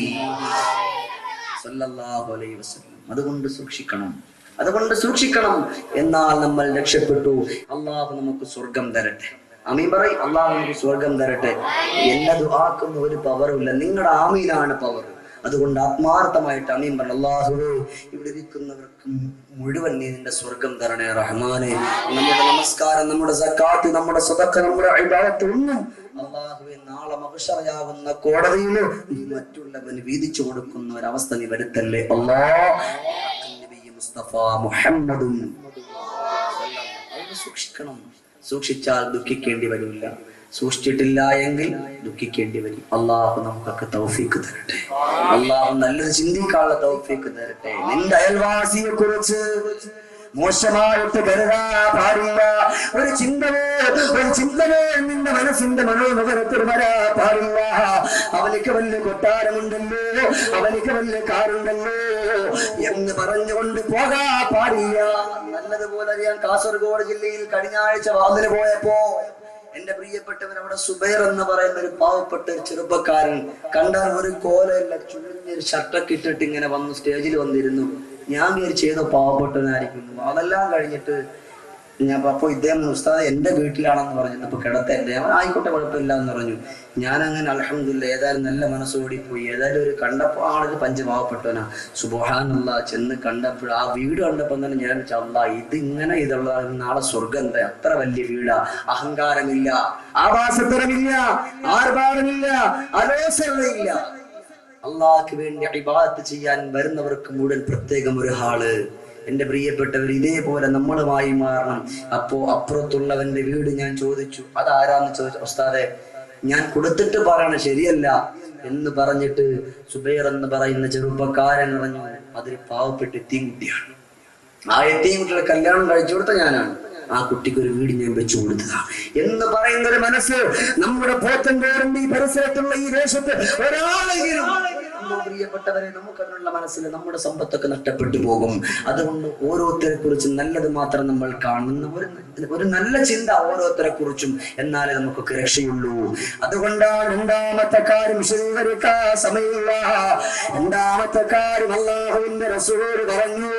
സ്വല്ലല്ലാഹു അലൈഹി വസല്ലം. അതുകൊണ്ട് സൂക്ഷിക്കണം. എന്നാൽ നമ്മൾ രക്ഷപ്പെട്ടു. അള്ളാഹു നമുക്ക് സ്വർഗം തരട്ടെ. ആമീൻ പറയ്. അള്ളാഹു നമുക്ക് സ്വർഗം തരട്ടെ. എല്ലാ ദുആക്കും ഒരു പവറുമില്ല, നിങ്ങളുടെ ആമീനാണ് പവർ. അതുകൊണ്ട് ആത്മാർത്ഥമായിട്ട് ആമീൻ പറഞ്ഞു. അള്ളാഹുവേ ഇവിടെ ഇരിക്കുന്നവർക്ക് മുഴുവൻ നീ നിന്റെ സ്വർഗം തരണേ റഹ്മാനെ. നമ്മുടെ നമസ്കാരം, നമ്മുടെ സക്കാത്ത്, നമ്മുടെ സദഖ, നമ്മുടെ ഇബാദത്ത് ഒന്നും അള്ളാഹുവേ നാളെ മഹ്ശറയാകുന്ന കോടതിയിൽ മറ്റുള്ളവന് വീതിച്ചു കൊടുക്കുന്ന ഒരവസ്ഥ നീ വരുത്തല്ലേ അല്ലാഹ്. മുസ്തഫ മുഹമ്മദും സൂക്ഷിക്കണം. സൂക്ഷിച്ചാൽ ദുഃഖിക്കേണ്ടി വരില്ല, സൂക്ഷിച്ചിട്ടില്ല എങ്കിൽ ദുഃഖിക്കേണ്ടി വരും. അള്ളാഹു നമുക്കൊക്കെ തൗഫീഖ് തരട്ടെ. അള്ളാഹു നല്ലത് ചിന്തിക്കാനുള്ള തൗഫീഖ് തരട്ടെ. നിന്റെ അയൽവാസിയെ കുറിച്ച് മോശമായിട്ട് കരുതാൻ പാടില്ല. ഒരു ചിന്തമോ നിന്റെ മനസ്സിന്റെ മനോമുഖത്തിൽ വരാൻ പാടില്ല. അവനിക്ക് വലിയ കൊട്ടാരമുണ്ടല്ലോ, അവനിക്ക് വലിയ കാറുണ്ടല്ലോ എന്ന് പറഞ്ഞുകൊണ്ട് പോകാൻ പാടില്ല. നല്ലതുപോലെ അറിയാൻ, കാസർഗോഡ് ജില്ലയിൽ കഴിഞ്ഞ ആഴ്ച വാതിന് പോയപ്പോ എന്റെ പ്രിയപ്പെട്ടവൻ, അവിടെ സുബൈർ എന്ന് പറയുന്ന ഒരു പാവപ്പെട്ട ഒരു ചെറുപ്പക്കാരൻ, കണ്ടാൽ ഒരു കോലല്ല, ചുളിഞ്ഞൊരു ഷർട്ടൊക്കെ ഇട്ടിട്ട് ഇങ്ങനെ വന്നു സ്റ്റേജിൽ വന്നിരുന്നു. ഞാൻ വിചാരിച്ചു ഏതോ പാവപ്പെട്ടവനായിരിക്കുന്നു. അതെല്ലാം കഴിഞ്ഞിട്ട് അപ്പൊ ഇദ്ദേഹം ഉസ്താദ് എന്റെ വീട്ടിലാണെന്ന് പറഞ്ഞു. ഇപ്പൊ കിടത്തല്ലേ? അവൻ ആയിക്കോട്ടെ, കുഴപ്പമില്ല എന്ന് പറഞ്ഞു. ഞാൻ അങ്ങനെ അൽഹംദുലില്ലാ ഏതായാലും നല്ല മനസ്സോടി പോയി. ഏതായാലും ഒരു കണ്ടപ്പോ ആളൊരു പഞ്ചപാവപ്പെട്ടവനാ. സുബ്ഹാനല്ലാഹ്, ചെന്ന് കണ്ടപ്പോൾ ആ വീട് കണ്ടപ്പോ തന്നെ ഞാൻ അല്ലാ, ഇത് ഇങ്ങനെ ഇതുള്ള നാളെ സ്വർഗം എന്താ, അത്ര വലിയ വീടാ. അഹങ്കാരമില്ല, ആഭാസത്തരമില്ല, ആർഭാടമില്ല, അലോസരമില്ല. അള്ളാഹ്ക്ക് വേണ്ടി ഇബാദത്ത് ചെയ്യാൻ വരുന്നവർക്ക് മുഴുവൻ പ്രത്യേകം ഒരു ഹാള്. എന്റെ പ്രിയപ്പെട്ടവർ, ഇതേപോലെ നമ്മളുമായി മാറണം. അപ്പോ അപ്പുറത്തുള്ളവന്റെ വീട് ഞാൻ ചോദിച്ചു, അതാരാന്ന് ചോദിച്ചു. ഉസ്താദെ, ഞാൻ കൊടുത്തിട്ട് പറയണ ശരിയല്ല എന്ന് പറഞ്ഞിട്ട് സുബൈർ എന്ന് പറയുന്ന ചെറുപ്പക്കാരൻ പറഞ്ഞു, അതൊരു പാവപ്പെട്ട എത്തീംകുട്ടിയാണ്. ആ എത്തീംകുട്ടിയുടെ കല്യാണം കഴിച്ചു കൊടുത്ത ഞാനാണ്. ആ കുട്ടിക്ക് ഒരു വീട് ഞാൻ വെച്ചു കൊടുത്തതാ എന്ന് പറയുന്ന ഒരു മനസ്സ് നമ്മുടെ പോത്തൻകോടിന്റെ ഈ പരിസരത്തുള്ള ഈ ദേശത്ത് ഒരാളെങ്കിലും, പ്രിയപ്പെട്ടവരെ, നമുക്കതിനുള്ള മനസ്സിൽ നമ്മുടെ സമ്പത്തൊക്കെ നഷ്ടപ്പെട്ടു പോകും. അതുകൊണ്ട് ഓരോരുത്തരെ കുറിച്ചും നല്ലത് മാത്രം നമ്മൾ കാണുന്ന ഒരു നല്ല ചിന്ത ഓരോരുത്തരെ കുറിച്ചും, എന്നാലേ നമുക്കൊക്കെ രക്ഷയുള്ളൂ. അതുകൊണ്ടാണ് രണ്ടാമത്തെ കാര്യം വിശദീകരിക്കാൻ സമയമില്ല. രണ്ടാമത്തെ കാര്യം അല്ലാഹുവിന്റെ റസൂൽ പറഞ്ഞു,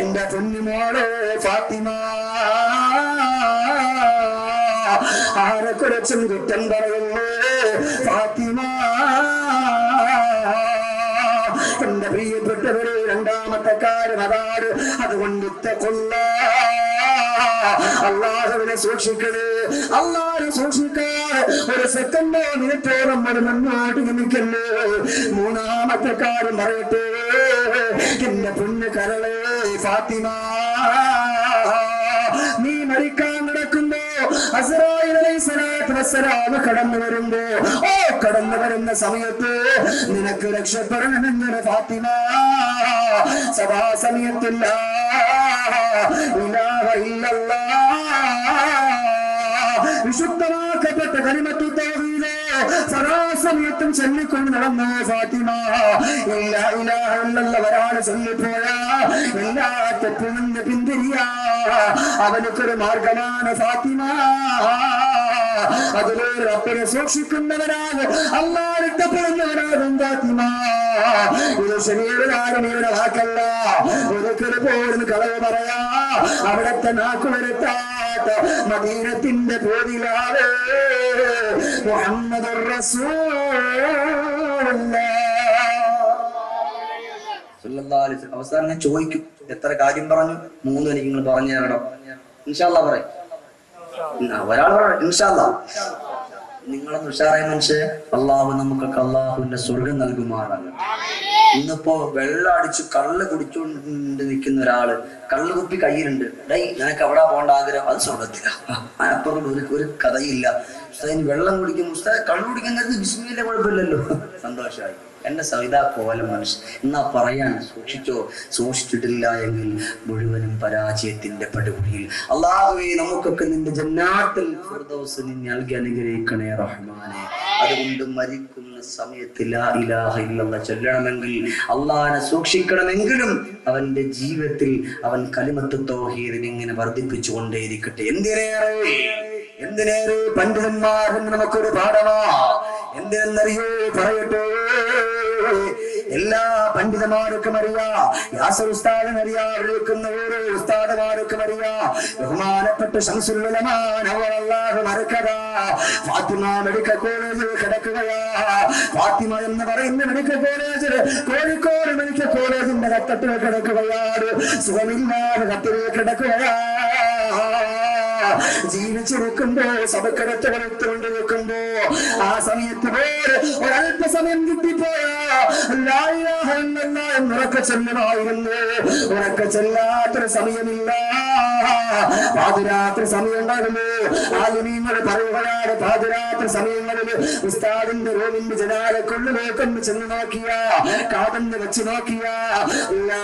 എന്റെ പൊന്നുമോളെ ഫാത്തിമ, ആരെ കുറിച്ചും കുറ്റം പറയുന്നു ഫാത്തിമ. എന്റെ പ്രിയപ്പെട്ടവരെ, രണ്ടാമത്തെ കാര്യം അതാണ്. അതുകൊണ്ട് അള്ളാഹുവിനെ സൂക്ഷിക്കണേ. അള്ളാഹുവിനെ സൂക്ഷിക്കാൻ ഒരു സെക്കൻഡോ മിനിറ്റോ നമ്മൾ മുന്നോട്ട് നിൽക്കല്ലേ. മൂന്നാമത്തെ കാര്യം പറയട്ടെ, എന്റെ പൊന്ന് കരളെ ഫാത്തിമ, നീ മരിക്കാൻ നടക്കുമ്പോ അസ്റായീൽ അലൈഹിസ്സലാത്തു വസ്സലാം കടന്നു വരുമ്പോ, കടന്നു വരുന്ന സമയത്ത് നിനക്ക് രക്ഷപ്പെടണമെന്ന് ഫാത്തിമ സഭാസമയത്തില്ല ഇലാഹ ഇല്ലല്ലാഹ് വിശുദ്ധമാക്കപ്പെട്ട കലിമത്തു തൗഹീദ് സദാസമയത്തും ചൊല്ലിക്കൊണ്ട് നടന്നു ഫാത്തിമ. ഇല്ലാ ഇലാഹ ഇല്ലല്ലാഹ് ഒരാള് ചൊല്ലിപ്പോയാ എല്ലാ തെറ്റിൽ നിന്ന് പിന്തിരിയാ അവനൊരു മാർഗമാണ് ഫാത്തിമ. അതിലൊരു റബ്ബിനെ സൂക്ഷിക്കുന്നവരാണ്, അല്ലാഹു ഇഷ്ടപ്പെടുന്നവരാകും ഫാത്തിമ. ഇത് ശരീരധാരണയുടെ വാക്കല്ല, ഒരിക്കലും പോലും കളവ് പറയാ അവിടത്തെ നാക്കുവരുത്താത്ത മദീനത്തിന്റെ പോതിലാണ് മുഹമ്മദുർ റസൂലുള്ളാഹ് സല്ലല്ലാഹു അലൈഹി വസല്ലം. അവസാനം ഞാൻ ചോദിക്കും, എത്ര കാര്യം പറഞ്ഞു? 3 എനിക്ക് നിങ്ങൾ പറഞ്ഞു തരണം. ഇൻഷാ അല്ലാഹ് പറയും. ഒരാൾ പറയും ഇൻഷാ അല്ലാഹ്. നിങ്ങളൊന്ന് ഉഷാറായ മനുഷ്യ, അള്ളാഹു നമുക്കൊക്കെ അള്ളാഹുവിന്റെ സ്വർഗം നൽകുമാറാണ്. ഇന്നിപ്പോ വെള്ളം അടിച്ചു കള്ള് കുടിച്ചുകൊണ്ട് നിൽക്കുന്ന ഒരാള്, കള്ള് കുപ്പി കയ്യിലുണ്ട്, ഡൈ നിനക്ക് എവിടെ പോകേണ്ട ആഗ്രഹം, അത് സ്വർഗത്തില. അതിനപ്പുറം ഒരു കഥയില്ല. ഉസ്താദിന് വെള്ളം കുടിക്കും, ഉസ്താദ് കള്ള് കുടിക്കുന്നത് ബിസ്മില്ല, കുഴപ്പമില്ലല്ലോ, സന്തോഷമായി. എന്റെ സവിതാ കോലം മനുഷ്യൻ എന്നാ പറയാൻ സൂക്ഷിച്ചോ. സൂക്ഷിച്ചിട്ടില്ല എങ്കിൽ മുഴുവനും പരാജയത്തിന്റെ പടുകുഴിയിൽ. അല്ലാഹുവേ, നമുക്കൊക്കെ നിന്റെ ജന്നാത്തുൽ ഫിർദൗസ് നീ നൽകി അനുഗ്രഹിക്കണേ റഹ്മാനെ. അതുകൊണ്ട് മരിക്കുന്ന സമയത്ത് ലാ ഇലാഹ ഇല്ലല്ലാഹ് ചൊല്ലണമെങ്കിൽ, അള്ളാഹനെ സൂക്ഷിക്കണമെങ്കിലും അവന്റെ ജീവിതത്തിൽ അവൻ കലിമത്ത് തൗഹീദിനെ ഇങ്ങനെ വർദ്ധിപ്പിച്ചു കൊണ്ടേയിരിക്കട്ടെ. എന്തിനേറെ പണ്ഡിതന്മാർ നമുക്കൊരു പാഠമാ. എന്തിനെന്നറിയോ പറയട്ടെ, എല്ലാ പണ്ഡിതന്മാർക്കും അറിയാം, യാസർ ഉസ്താദിന് അറിയാം, വിളിക്കുന്ന ഓരോ ഉസ്താദുമാർക്കും അറിയാം. ബഹുമാനപ്പെട്ട ശംസുൽ ഉലമാ നവറല്ലാഹു മർകദ ഫാത്തിമ മെഡിക്കൽ കോളേജിൽ കിടക്കുകയാ. ഫാത്തിമ എന്ന് പറയുന്ന മെഡിക്കൽ കോളേജിൽ, കോഴിക്കോട് മെഡിക്കൽ കോളേജിന്റെ കത്തത്തിൽ കിടക്കുകയാണ്. സുഖമില്ലാതെ കത്തിൽ കിടക്കുകയാ. ജീവിച്ചിരിക്കുമ്പോ സഭക്കടത്ത് വളർത്തുകൊണ്ട് നിൽക്കുമ്പോ ആ സമയത്ത് ഒരല്പസമയം കിട്ടിപ്പോയാ ലാ ഇലാഹ ഇല്ലല്ലാഹ് എന്നുറക്കെ ചെല്ലുമായിരുന്നു. ഉറക്കെ ചെല്ലാത്തൊരു സമയമില്ല. പാതിരാത്രി സമയങ്ങളില് ആലിമീങ്ങൾ പറയുകയാണ്, പാതിരാത്രി സമയങ്ങളില് ഉസ്താദിന്റെ റൂമിന്റെ ജനാലക്കുള്ളിലേക്കൊന്ന് ചെന്ന് നോക്കിയ, കാതെന്ന് വെച്ച് നോക്കിയ ലാ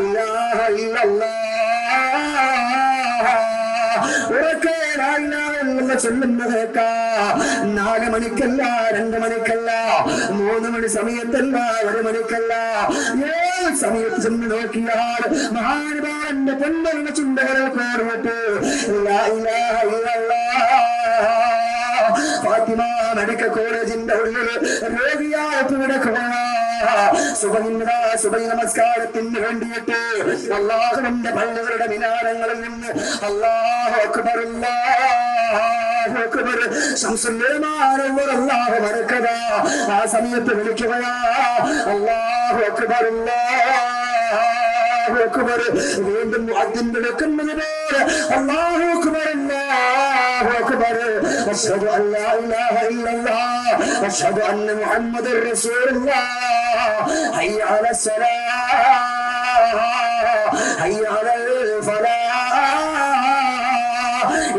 ഇലാഹ ഇല്ലല്ലാഹ് ഉറക്കെ ലാ ഇലാഹ ഇല്ലല്ലാഹ് ചൊല്ലുന്നത് കേൾക്കാം. 4 മണിക്കല്ല, 2 മണിക്കല്ല, 3 മണി സമയത്തല്ല, 1 മണിക്കല്ല, ഏത് സമയത്ത് ചെന്ന് നോക്കിയാൽ മഹാനുഭാവന്റെ പൊന്നറിഞ്ഞ ചുണ്ടകളെ കോർവിട്ട് ലാ ഇലാഹ ഇല്ലല്ലാഹ്. ഫാത്തിമ മെഡിക്കൽ കോളേജിന്റെ ഉള്ളിൽ രോഗിയായിട്ട് കിടക്കുകയാണ്. സുബഹി നമസ്കാരത്തിന് വേണ്ടിയിട്ട് അല്ലാഹുവിന്റെ പള്ളികളുടെ മിനാരങ്ങളിൽ നിന്ന് അല്ലാഹു അക്ബർ അല്ലാഹു അക്ബർ ശംസുൽ ഉലമാ അല്ലാഹു ബറകത ആ സമയത്ത് വിളിക്കുകയാ അല്ലാഹു അക്ബർ അല്ലാഹു അക്ബർ. വീണ്ടും മുഅദ്ദിൻ വിളിക്കുന്നത് പോലെ അല്ലാഹു അക്ബർ അല്ലാഹു അക്ബർ. അശ്ഹദു അൻ ലാ ഇലാഹ ഇല്ലല്ലാഹ് അശ്ഹദു അന്ന മുഹമ്മദർ റസൂലുള്ളാഹ്. ഹയ്യ അലൽ സ്വലാഹ് ഹയ്യ അലൽ ഫലാഹ്.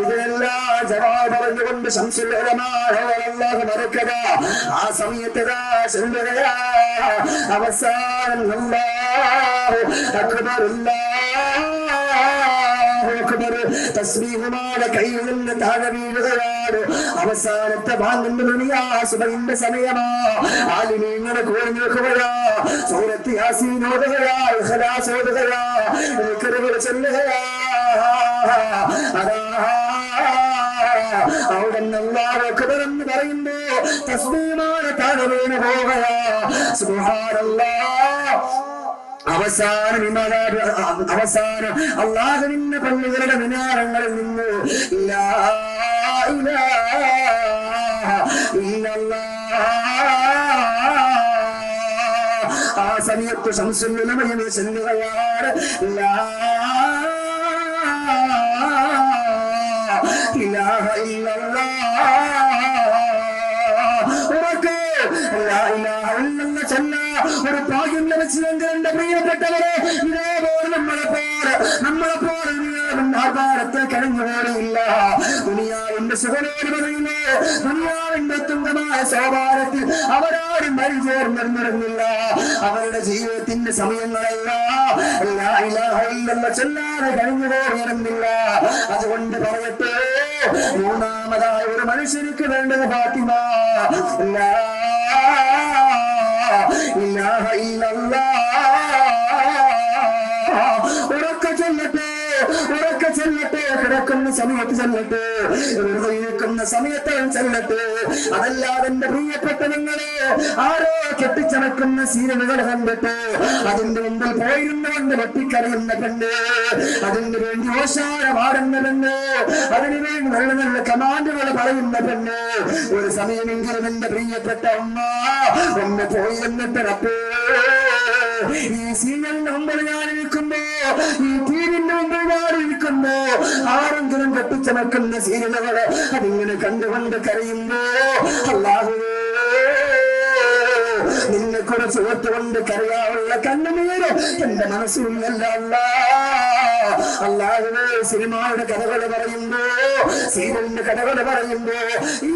ഇതിനെല്ലാം ജവാബ് പറഞ്ഞുകൊണ്ട് ശംസുൽ ഉലമാ അല്ലാഹു ബറകത ആ സമയത്ത് ചെല്ലുകയാ. അവസാനം അല്ലാഹു അക്ബർ അല്ലാഹു അക്ബർ തസ്ബീഹുമാലെ കയ്യിൽ നിന്ന് താഴെ വീഴുകയാണ്. അവസാനത്തെ ബാങ്കിന്റെ മണിയാ, സുബഹിന്റെ സമയമാ. ആലിമീങ്ങളെ കൂടി നിൽക്കുകയാ. സൂറത്ത് യാസീൻ ഓതുകയാ, ഇഖ്ലാസ് ഓതുകയാ, ദിക്റുകൾ ചൊല്ലുകയാ. അതാ അവിടെ അല്ലാഹു അക്ബർ എന്ന് പറയുമ്പോ തസ്ബീഹുമാലെ താഴെ വീണു പോവുകയാ. സുബ്ഹാനല്ലാഹ്. അവസാനം അല്ലാഹുവിന്റെ പള്ളികളുടെ മിനാരങ്ങളിൽ നിന്ന് ലാ ഇലാഹ ഇല്ലല്ലാഹ്. ആ സമയത്ത് ശംസുൽ ഉലമയെ ചെല്ലുകയാണ്. ലാ ഇലാഹ ഇല്ലല്ലാഹ്. ഉറക്കെ ലാ ഇലാഹ ഇല്ലല്ലാഹ് ചൊല്ല. ഒരു ഭാഗ്യം ലഭിച്ചെങ്കിൽ എന്റെ പ്രിയപ്പെട്ടവരെ, ഇതേപോലെ നമ്മളെ പോലെ ആധാരത്തെ കഴിഞ്ഞു പോലെയില്ല. ദുനിയാവിന്റെ സുഖനോട് പറയുന്നു, ദുനിയാവിന്റെ തുങ്കമായ സോപാനത്തിൽ അവരാരും മരിചേർന്നിരുന്നില്ല. അവരുടെ ജീവിതത്തിന്റെ സമയങ്ങളെല്ലാം ലാ ഇലാഹ ഇല്ലല്ലാഹ് ചൊല്ലാതെ കഴിഞ്ഞു പോയിരുന്നില്ല. അതുകൊണ്ട് പറയട്ടെ, മൂന്നാമതായ ഒരു മനുഷ്യർക്ക് വേണ്ടത് ഫാത്തിമ ലാ ഇലാഹ ഇല്ലല്ലാഹ്. ഉറക്കെ ചൊല്ലട്ടെ, ഉറക്കെ ചൊല്ലട്ടെ, കിടക്കുന്ന സമയത്ത് ചൊല്ലട്ടെ, ഇരിക്കുന്ന സമയത്ത് ചൊല്ലട്ടെ. അതല്ലാതെ എന്റെ പ്രിയപ്പെട്ട നിങ്ങളെ ആരോ കെട്ടിച്ചടക്കുന്ന സീനുകൾ കണ്ടിട്ട് അതിന്റെ മുമ്പിൽ പോയിരുന്നുകൊണ്ട് വെട്ടിക്കറിയുന്ന പെണ്ണ്, അതിന് വേണ്ടി ഓശാര പാടുന്ന പെണ്ണ്, അതിനു വേണ്ടി നല്ല നല്ല കമാൻഡുകൾ പറയുന്ന പെണ്ണ്, ഒരു സമയമെങ്കിലും എന്റെ പ്രിയപ്പെട്ട അമ്മ ഒന്ന് പോയി എന്നിട്ട് റബ്ബേ, ഈ സീനിന്റെ മുമ്പിൽ ഞാനിരിക്കുമ്പോ, ഈ ടീവിന്റെ മുമ്പിൽ ഞാനിരിക്കുമ്പോ ആരെങ്കിലും കെട്ടിച്ചമക്കുന്ന സീനുകള് അതിങ്ങനെ കണ്ടുകൊണ്ട് കരയുമ്പോ അല്ലാഹുവേ, നിന്നെ കുറിച്ച് ഓർത്തുകൊണ്ട് കരയാവുള്ള കണ്ണുനീര് എന്റെ മനസ്സിലല്ല. അല്ലാഹുവേ, സിനിമയുടെ കഥകള് പറയുമ്പോ, സീരിയലിന്റെ കഥകള് പറയുമ്പോ ഈ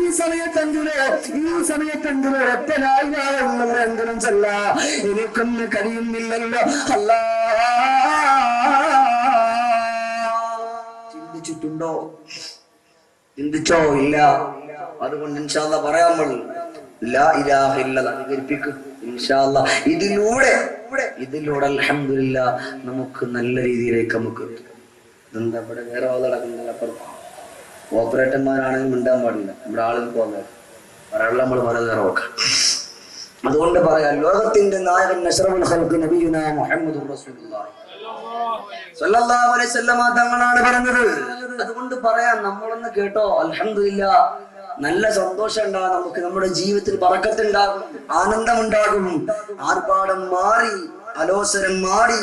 സമയത്തെങ്കിലും ഒറ്റനായെങ്കിലും ചൊല്ല എനിക്കൊന്നും കഴിയുന്നില്ലല്ലോ. അല്ലാ, ചിന്തിച്ചിട്ടുണ്ടോ? ചിന്തിച്ചോ? ഇല്ല. അതുകൊണ്ട് ഇൻഷാ അല്ലാഹ് പറയാൻ പാടില്ല. ലാ ഇലാഹ ഇല്ലല്ലാഹ് അധികരിപ്പിക്കും ഇൻഷാ അല്ലാഹ്. ഇതിലൂടെ അൽഹംദുലില്ലാഹ് നമുക്ക് നല്ല രീതിയിലേക്ക് നമുക്ക് ഇതെന്താ ഇവിടെ വേറെ ആൾ നടക്കുന്നില്ല. അപ്പുറം ഓപ്പറേറ്റർമാരാണെങ്കിൽ മിണ്ടാൻ പാടില്ല. നമ്മുടെ ആളുകൾക്ക് വന്നത് പറയാനുള്ള നമ്മൾ വളരെ നോക്കാം. അതുകൊണ്ട് പറയാം, ലോകത്തിന്റെ നായകൻ അഷ്റഫുൽ ഖൽഖ് നബിയുനാ മുഹമ്മദുർ റസൂലുള്ളാഹി സ്വല്ലല്ലാഹു അലൈഹി വസല്ലം തങ്ങളാണ് പറഞ്ഞത്. അതുകൊണ്ട് പറയാം, നമ്മളൊന്ന് കേട്ടോ, അൽഹംദുലില്ലാഹ് നല്ല സന്തോഷം ഉണ്ടാകും നമുക്ക്. നമ്മുടെ ജീവിതത്തിൽ ബറക്കത്തുണ്ടാകും, ആനന്ദമുണ്ടാകും. ആർഭാടം മാറി, അലോസരം മാറി,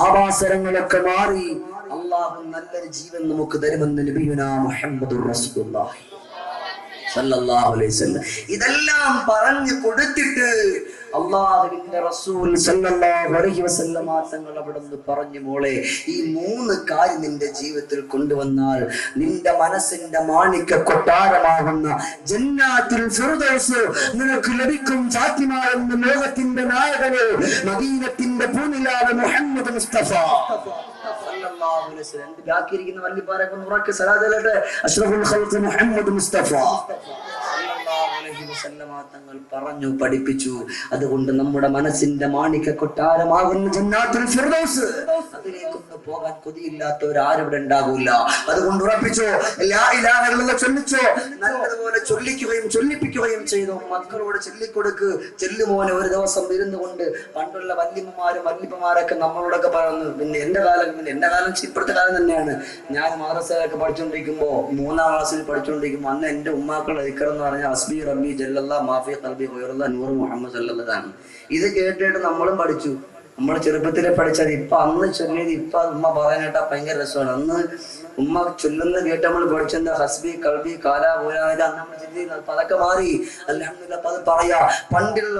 ആവാസരങ്ങളൊക്കെ മാറി അല്ലാഹു നല്ലൊരു ജീവൻ നമുക്ക് തരുമെന്ന് നബിയുനാ മുഹമ്മദുർ റസൂലുള്ളാഹി സല്ലല്ലാഹു അലൈഹി വസല്ലം ഇതെല്ലാം പറഞ്ഞു കൊടുത്തിട്ട് അല്ലാഹുവിന്റെ റസൂൽ സല്ലല്ലാഹു അലൈഹി വസല്ലം തങ്ങൾ അവിടുന്ന് പറഞ്ഞു, മോളെ, ഈ 3 കാര്യം നിന്റെ ജീവിതത്തിൽ കൊണ്ടുവന്നാൽ നിന്റെ മനസ്സിന്റെ മാണിക്യ കൊട്ടാരമാകുന്ന ജന്നാത്തുൽ ഫിർദൗസ് നിനക്ക് ലഭിക്കും. ഫാത്തിമ എന്ന ലോകത്തിന്റെ നായകന്, മദീനത്തിന്റെ പൂനിലാവ് മുഹമ്മദ് മുസ്തഫ സല്ലല്ലാഹു അലൈഹി വസല്ലം. രണ്ട് ബാക്കിയിരിക്കുന്ന വല്ലിപ്പാരൊക്കെ ഒന്ന് ഉറക്കെ സലാത്ത് ചൊല്ലട്ടെ. അഷ്റഫുൽ ഖൽഖ് മുഹമ്മദ് മുസ്തഫ സല്ലല്ലാഹു അലൈഹി വസല്ലം തങ്ങൾ പറഞ്ഞു പഠിപ്പിച്ചു. അതുകൊണ്ട് നമ്മുടെ മനസ്സിന്റെ മാണിക്യ കൊട്ടാരമാകുന്ന ജന്നാത്തുൽ ഫിർദൗസ് അതിലേക്കൊന്ന് പോകാൻ കൊതിയില്ലാത്തവരാരും ഇവിടെ ഉണ്ടാകൂല. അതുകൊണ്ട് ഉറപ്പിച്ചോ, ലാ ഇലാഹ ഇല്ലല്ലാഹ് ചൊല്ലിച്ചോ, നല്ലതുപോലെ ചൊല്ലിക്കുകയും ചൊല്ലിപ്പിക്കുകയും ചെയ്തു. മക്കളോട് ചൊല്ലിക്കൊടുക്ക്. ചെല്ലുമോനെ ഒരു ദിവസം ഇരുന്നു കൊണ്ട് പണ്ടുള്ള വല്യമ്മമാരും വല്യപ്പമാരൊക്കെ നമ്മളോടൊക്കെ പറഞ്ഞു. പിന്നെ എന്റെ കാലം ഇപ്പോഴത്തെ കാലം തന്നെയാണ്. ഞാൻ മദ്രസയിലൊക്കെ പഠിച്ചുകൊണ്ടിരിക്കുമ്പോ 3ാം ക്ലാസ്സിൽ പഠിച്ചുകൊണ്ടിരിക്കുമ്പോൾ അന്ന് എന്റെ ഉമ്മാക്കളുടെ ദിക്റെന്ന് പറഞ്ഞ ഹസ്ബി റബ്ബി ജല്ലല്ലാഹ് മാഫി ഖൽബി ഖൈറുല്ലാഹ് നൂർ മുഹമ്മദ് സല്ലല്ലാഹു ആണ്. ഇത് കേട്ടിട്ട് നമ്മളും പഠിച്ചു. നമ്മൾ ചെറുപ്പത്തിലെ പഠിച്ചത് ഇപ്പൊ അന്ന് ചൊല്ലിയത് ഇപ്പൊ ഉമ്മ പറയാനായിട്ടാ ഭയങ്കര രസമാണ്. അന്ന് ഉമ്മ ചൊല്ലുന്ന കേട്ട് നമ്മൾ പഠിച്ചെന്താ ഹസ്ബി കൽബി കാല പോരാതെ നമ്മൾ ചിന്തിക്കുന്നത്. അപ്പൊ അതൊക്കെ മാറി അൽഹംദുലില്ലാഹ്. അപ്പൊ അത് പറയാ. പണ്ടുള്ള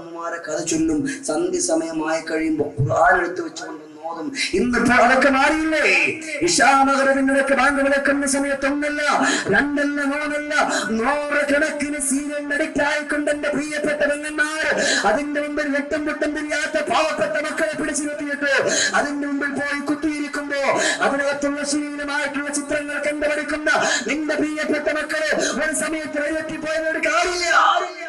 ഉമ്മമാരെ കഥ ചൊല്ലും. സന്ധ്യ സമയമായി കഴിയുമ്പോൾ ഖുർആൻ എടുത്തു വെച്ചുകൊണ്ട് ഓതും. ഇന്നിപ്പോ അതൊക്കെ മാറിയില്ലേ? ഇശാമഗരിബിനൊക്കെ ബാങ്ക് വിളിക്കുന്ന സമയത്തൊന്നല്ല, 2 അല്ല, 3 അല്ല, 100 കണക്കിന് സീരിയൽ അഡിക്റ്റായിക്കൊണ്ട് എന്റെ പ്രിയപ്പെട്ട പെങ്ങന്മാർ അതിന്റെ മുമ്പിൽ വെട്ടം തിരിയാത്ത പാവപ്പെട്ട മക്കളെ പിടിച്ചു നിർത്തിയിട്ട് അതിന്റെ മുമ്പിൽ പോയി കുത്തിയിരിക്കുമ്പോ അതിനകത്തുള്ള ശീലമായിട്ടുള്ള ചിത്രങ്ങൾ കണ്ടുപിടിക്കുന്ന നിന്റെ പ്രിയപ്പെട്ട മക്കള് ഒരു സമയത്ത് വഴിവെട്ടിപ്പോയവരുടെ കാര്യമില്ല.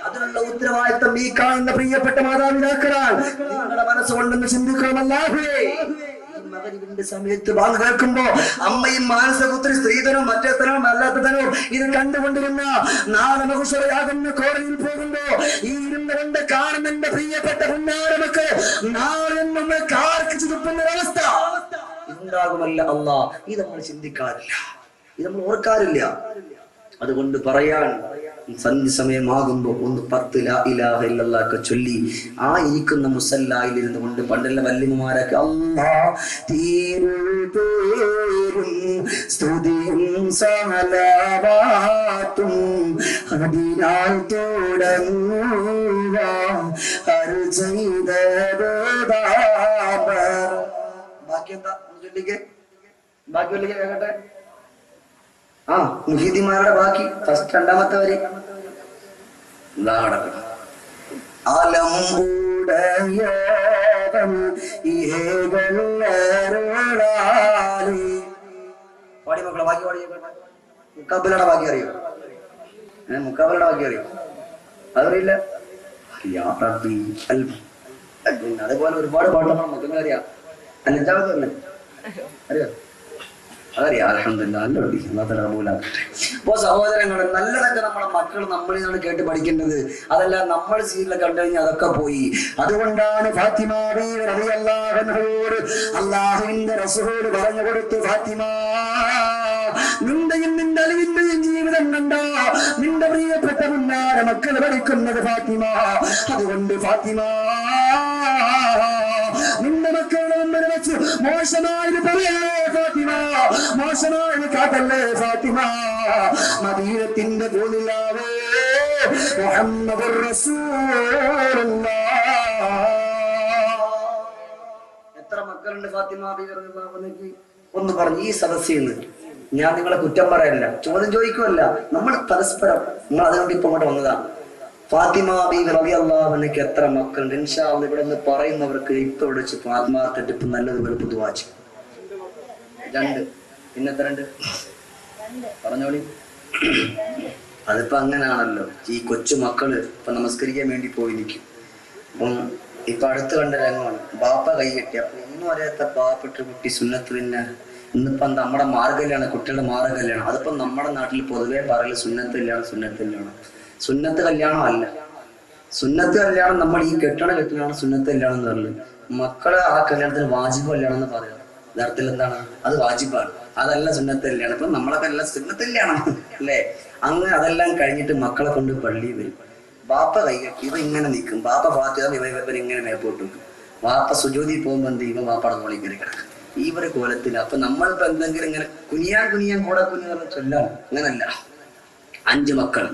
അതിനുള്ള ഉത്തരവാദിത്തം ഈ കാണുന്ന പ്രിയപ്പെട്ട മാതാപിതാക്കളാണ്. നിങ്ങളുടെ മനസ്സുകൊണ്ടെന്ന് ചിന്തിക്കണമല്ലാഹുവേ. മകരിവിന്റെ സമയത്ത് ബാങ്ക് കേൾക്കുമ്പോ അമ്മയും മാനസപുത്രി സ്ത്രീധനവും മറ്റേത്തനവും അല്ലാത്തതനവും ഇത് കണ്ടുകൊണ്ടിരുന്ന നാളെ മഹുശറയാകുന്ന കോടതിയിൽ പോകുമ്പോ ഈ ഇരുന്നവന്റെ കാണുന്ന എന്റെ പ്രിയപ്പെട്ട പുന്നാരമക്ക് നാളെ നമ്മൾ കാർക്കിച്ചു തുപ്പുന്ന ഒരവസ്ഥ ഉണ്ടാകുമല്ല അല്ലാ. ഇത് നമ്മൾ ചിന്തിക്കാറില്ല, ഇത് നമ്മൾ ഓർക്കാറില്ല. അതുകൊണ്ട് പറയാൻ സന്ധ്യ സമയമാകുമ്പോ ഒന്ന് 10 ലാ ഇലാഹ ഇല്ലല്ലാഹ് ഒക്കെ ചൊല്ലി ആ ഇരിക്കുന്ന മുസല്ലായിൽ ഇരുന്നു കൊണ്ട് പണ്ടുള്ള വല്യമ്മമാരൊക്കെ അല്ലാ തീരും സ്തുതിയും സലാവാത്തും അതിനാൽ തുടങ്ങുക അരുൾ ചെയ്ത ബാക്കി എന്താ ചൊല്ലിക്കേ? ബാക്കി ചൊല്ലിക്കേ കേട്ടെ. മുഹീദിമാരുടെ ബാക്കി ഫസ്റ്റ് 2ാമത്തെ വരി അലം പാടി മക്കളെ ബാക്കി പാടി. മുക്കാബിലയുടെ ബാക്കി അറിയോ? മുക്കാബിലയുടെ ബാക്കി അറിയോ? അതറിയില്ല. അതേപോലെ ഒരുപാട് പാട്ടുകൾ നമുക്ക് അറിയാം. 5ാമത്തെ തന്നെ അറിയോ? അതറിയാം. അൽഹംദുലില്ലാഹ്. അപ്പോ സഹോദരങ്ങളെ, നല്ലതൊക്കെ നമ്മുടെ മക്കൾ നമ്മളിൽ നിന്നാണ് കേട്ട് പഠിക്കേണ്ടത്. അതല്ല നമ്മൾ സീരിയൽ കണ്ടു കഴിഞ്ഞാൽ അതൊക്കെ പോയി. അതുകൊണ്ടാണ് ഫാത്തിമ ബീവി റളിയല്ലാഹു അൻഹയോട് അല്ലാഹുവിന്റെ റസൂൽ പറഞ്ഞു കൊടുത്തു, ഫാത്തിമ നിന്റെയും നിന്റെ അലിവിന്റെയും ജീവിതം കണ്ടോ നിന്റെ പ്രിയപ്പെട്ട മുന്നാര മക്കൾ പഠിക്കുന്നത് ഫാത്തിമ. അതുകൊണ്ട് ഫാത്തിമ നിന്റെ മക്കളുടെ മുമ്പിൽ വെച്ച് മോശമായത് പറയല്ലേ ഫാത്തിമ, മോശമായത് കാട്ടല്ലേ ഫാത്തിമ. മദീനത്തിന്റെ പോലില്ലാവേ മുഹമ്മദുർ റസൂലുള്ളാഹ്. എത്ര മക്കളുണ്ട് ഫാത്തിമ ബീവി റളിയല്ലാഹു അൻഹയ്ക്ക്? ഒന്ന് പറഞ്ഞു. ഈ സദസ്സിൽ നിന്ന് ഞാൻ നിങ്ങളെ കുറ്റം പറയല്ല, ചോദ്യം ചോദിക്കുമല്ല, നമ്മൾ പരസ്പരം നമ്മൾ അതുകൊണ്ട് ഇപ്പൊ അങ്ങോട്ട് വന്നതാണ്. ഫാത്തിമ ബീവി റളിയല്ലാഹു അൻഹയ്ക്ക് എത്ര മക്കളുണ്ട്? ഇൻഷാ അല്ലാഹ് ഇവിടെ നിന്ന് പറയുന്നവർക്ക് ഇപ്പൊ ഇവിടെ വെച്ച് ആത്മാർത്ഥമായിട്ട് ഇപ്പൊ നല്ലതുപോലെ പുതുവാച്ചു. 2. പിന്നെത്ര 2? പറഞ്ഞോളി. അതിപ്പോ അങ്ങനാണല്ലോ. ഈ കൊച്ചു മക്കള് ഇപ്പൊ നമസ്കരിക്കാൻ വേണ്ടി പോയി നിൽക്കും. അപ്പം ഇപ്പൊ അടുത്ത് കണ്ട രംഗമാണ്. ബാപ്പ കൈ കെട്ടി. അപ്പൊ ഒന്നും അറിയാത്ത പാവപ്പെട്ട കുട്ടി സുന്നത്ത്. പിന്നെ ഇന്നിപ്പോ നമ്മുടെ മാർഗല്യാണ്, കുട്ടികളുടെ മാർഗല്യാണ്. അതിപ്പോ നമ്മുടെ നാട്ടിൽ പൊതുവേ പറയല് സുന്നത്ത് കല്യാണം. സുന്നത്ത് കല്യാണം അല്ല. സുന്നത്ത് കല്യാണം നമ്മൾ ഈ കെട്ടിടമാണ് സുന്നത്ത് കല്യാണം എന്ന് പറയുന്നത്. മക്കളെ ആ കല്യാണത്തിന് വാജിബ് കല്യാണം എന്ന് പറയാം. യഥാർത്ഥത്തിൽ എന്താണ്? അത് വാജിബാണ്, അതല്ല സുന്നത്ത് കല്യാണം. ഇപ്പൊ നമ്മളൊക്കെ എല്ലാം സുന്നത്ത് കല്യാണം അല്ലേ? അങ്ങനെ അതെല്ലാം കഴിഞ്ഞിട്ട് മക്കളെ കൊണ്ട് പള്ളി വരും. ബാപ്പ കൈകെട്ടി ഇവ ഇങ്ങനെ നിൽക്കും. ബാപ്പ ഫാത്തിഹ ഇവരിങ്ങനെ മേപ്പോട്ട് വെക്കും. വാപ്പ സുജൂദി പോകുമ്പോ എന്ത് ചെയ്യും? വാപ്പയുടെ മോളിൽ കയറി കിടക്കും. ഇവരെ കോലത്തിൽ. അപ്പൊ നമ്മളിപ്പോ എന്തെങ്കിലും ഇങ്ങനെ കുനിയാൻ കൂടെ കുനിയാൻ ചൊല്ലാം. അങ്ങനല്ല. 5 മക്കൾ.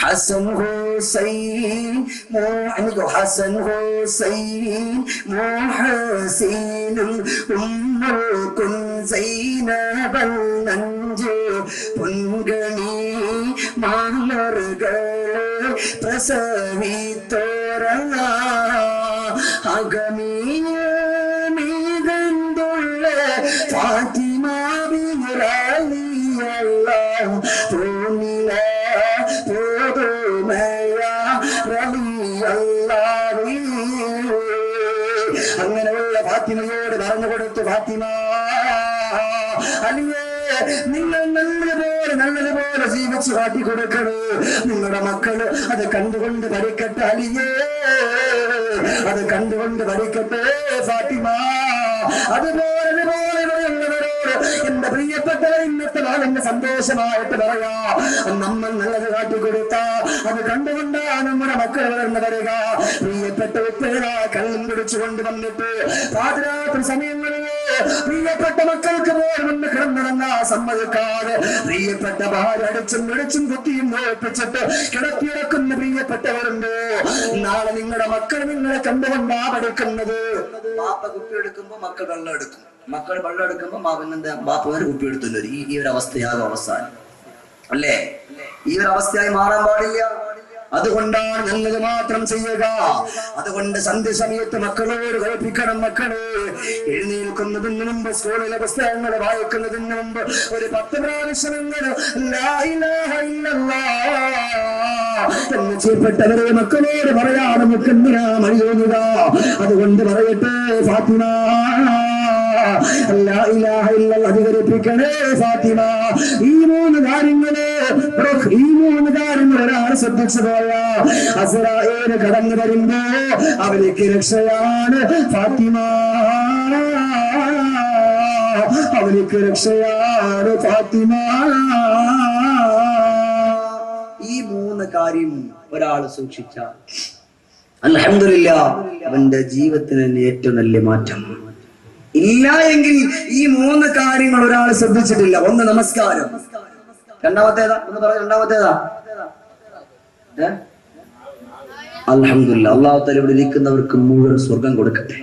حسن حسين حسن حسين محسين كن زينب النجو പൊൻകണി മാലർകൾ പ്രസവിത്തോരണ അഗമീ മീകന്തുള്ള അങ്ങനെയുള്ള ഫാത്തിമയോട് പറഞ്ഞു കൊടുത്തു, ഫാത്തിമ അലിയേ, നിങ്ങൾ നല്ലതുപോലെ ജീവിച്ച് കാട്ടിക്കൊടുക്കണേ. നിങ്ങളുടെ മക്കള് അത് കണ്ടുകൊണ്ട് പഠിക്കട്ടെ അലിയേ, അത് കണ്ടുകൊണ്ട് പഠിക്കട്ടെ ഫാത്തിമ. അതുപോലെ എന്റെ പ്രിയപ്പെട്ടവർ, ഇന്നത്തെ നാളെന്റെ സന്തോഷമായിട്ട് പറയാ, നമ്മൾ നല്ലത് കാട്ടിക്കൊടുത്ത അത് കണ്ടുകൊണ്ടാ നമ്മുടെ മക്കൾ വളർന്നു വരിക. പ്രിയപ്പെട്ട ഉപ്പേര കള്ളം കുടിച്ചുകൊണ്ട് വന്നിട്ട് പാതിരാത്രി സമയങ്ങളിൽ പ്രിയപ്പെട്ട മക്കൾക്ക് പോലും കിടന്നിറങ്ങാ സമ്മതിക്കാതെ പ്രിയപ്പെട്ട ഭാര്യ അടിച്ചും പിടിച്ചും കുത്തിയും നോപ്പിച്ചിട്ട് കിടത്തിയിറക്കുന്ന പ്രിയപ്പെട്ടവരുണ്ട്. നാളെ നിങ്ങളുടെ മക്കൾ നിങ്ങളെ കണ്ടുകൊണ്ടാ പഠിക്കുന്നത്. ബാപ്പ കുപ്പി എടുക്കുമ്പോ മക്കൾ വെള്ളം എടുക്കും, മക്കൾ വെള്ളം എടുക്കുമ്പോ മാവിനെന്താ ബാപ്പ ഒരു കുപ്പി എടുത്തില്ല. ഈ ഒരു അവസ്ഥയാകും അവസാനം, അല്ലേ? ഈ ഒരു അവസ്ഥയായി മാറാൻ പാടില്ല. അതുകൊണ്ടാണ് നല്ലത് മാത്രം ചെയ്യുക. അതുകൊണ്ട് സന്ധ്യ സമയത്ത് മക്കളോട് കൽപ്പിക്കണം, മക്കള് എഴുന്നേൽക്കുന്നതിന് മുമ്പ്, സ്കൂളിലെ പുസ്തകങ്ങൾ വായിക്കുന്നതിന് മുമ്പ് ഒരു 10 പ്രാവശ്യമെങ്കിലും ലാ ഇലാഹ ഇല്ലല്ലാഹ് എന്ന് ചെയ്യപ്പെട്ടവരെ മക്കളോട് പറയാതെ നമുക്ക് എന്തിനാ മഴിയോങ്ങുക? അതുകൊണ്ട് പറയട്ടെ ഫാത്തിമ, ലാ ഇലാഹ ഇല്ലല്ലാഹ് അധികരിപ്പിക്കണേ ഫാത്തിമ. ഈ മൂന്ന് കാര്യങ്ങള് ഒരാൾ ശ്രദ്ധിച്ചു പോയ അസ്രായേൽ കടന്നു വരുമ്പോ അവർക്ക് രക്ഷയാണ് ഫാത്തിമ, അവർക്ക് രക്ഷയാണ് ഫാത്തിമ. ഈ മൂന്ന് കാര്യം ഒരാൾ സൂക്ഷിച്ചാൽ അൽഹംദുലില്ലാഹ് അവന്റെ ജീവിതത്തിന് ഏറ്റവും നല്ല മാറ്റം. ഇല്ല എങ്കിൽ ഈ മൂന്ന് കാര്യങ്ങൾ ഒരാൾ ശ്രദ്ധിച്ചിട്ടില്ല. ഒന്ന് നമസ്കാരം, രണ്ടാമത്തേതാ? ഒന്ന് പറയാം, രണ്ടാമത്തേതാ? അൽഹംദുലില്ലാഹ് അല്ലാഹു തആല ഇവിടെ ഇരിക്കുന്നവർക്ക് മുഴുവൻ സ്വർഗം കൊടുക്കട്ടെ.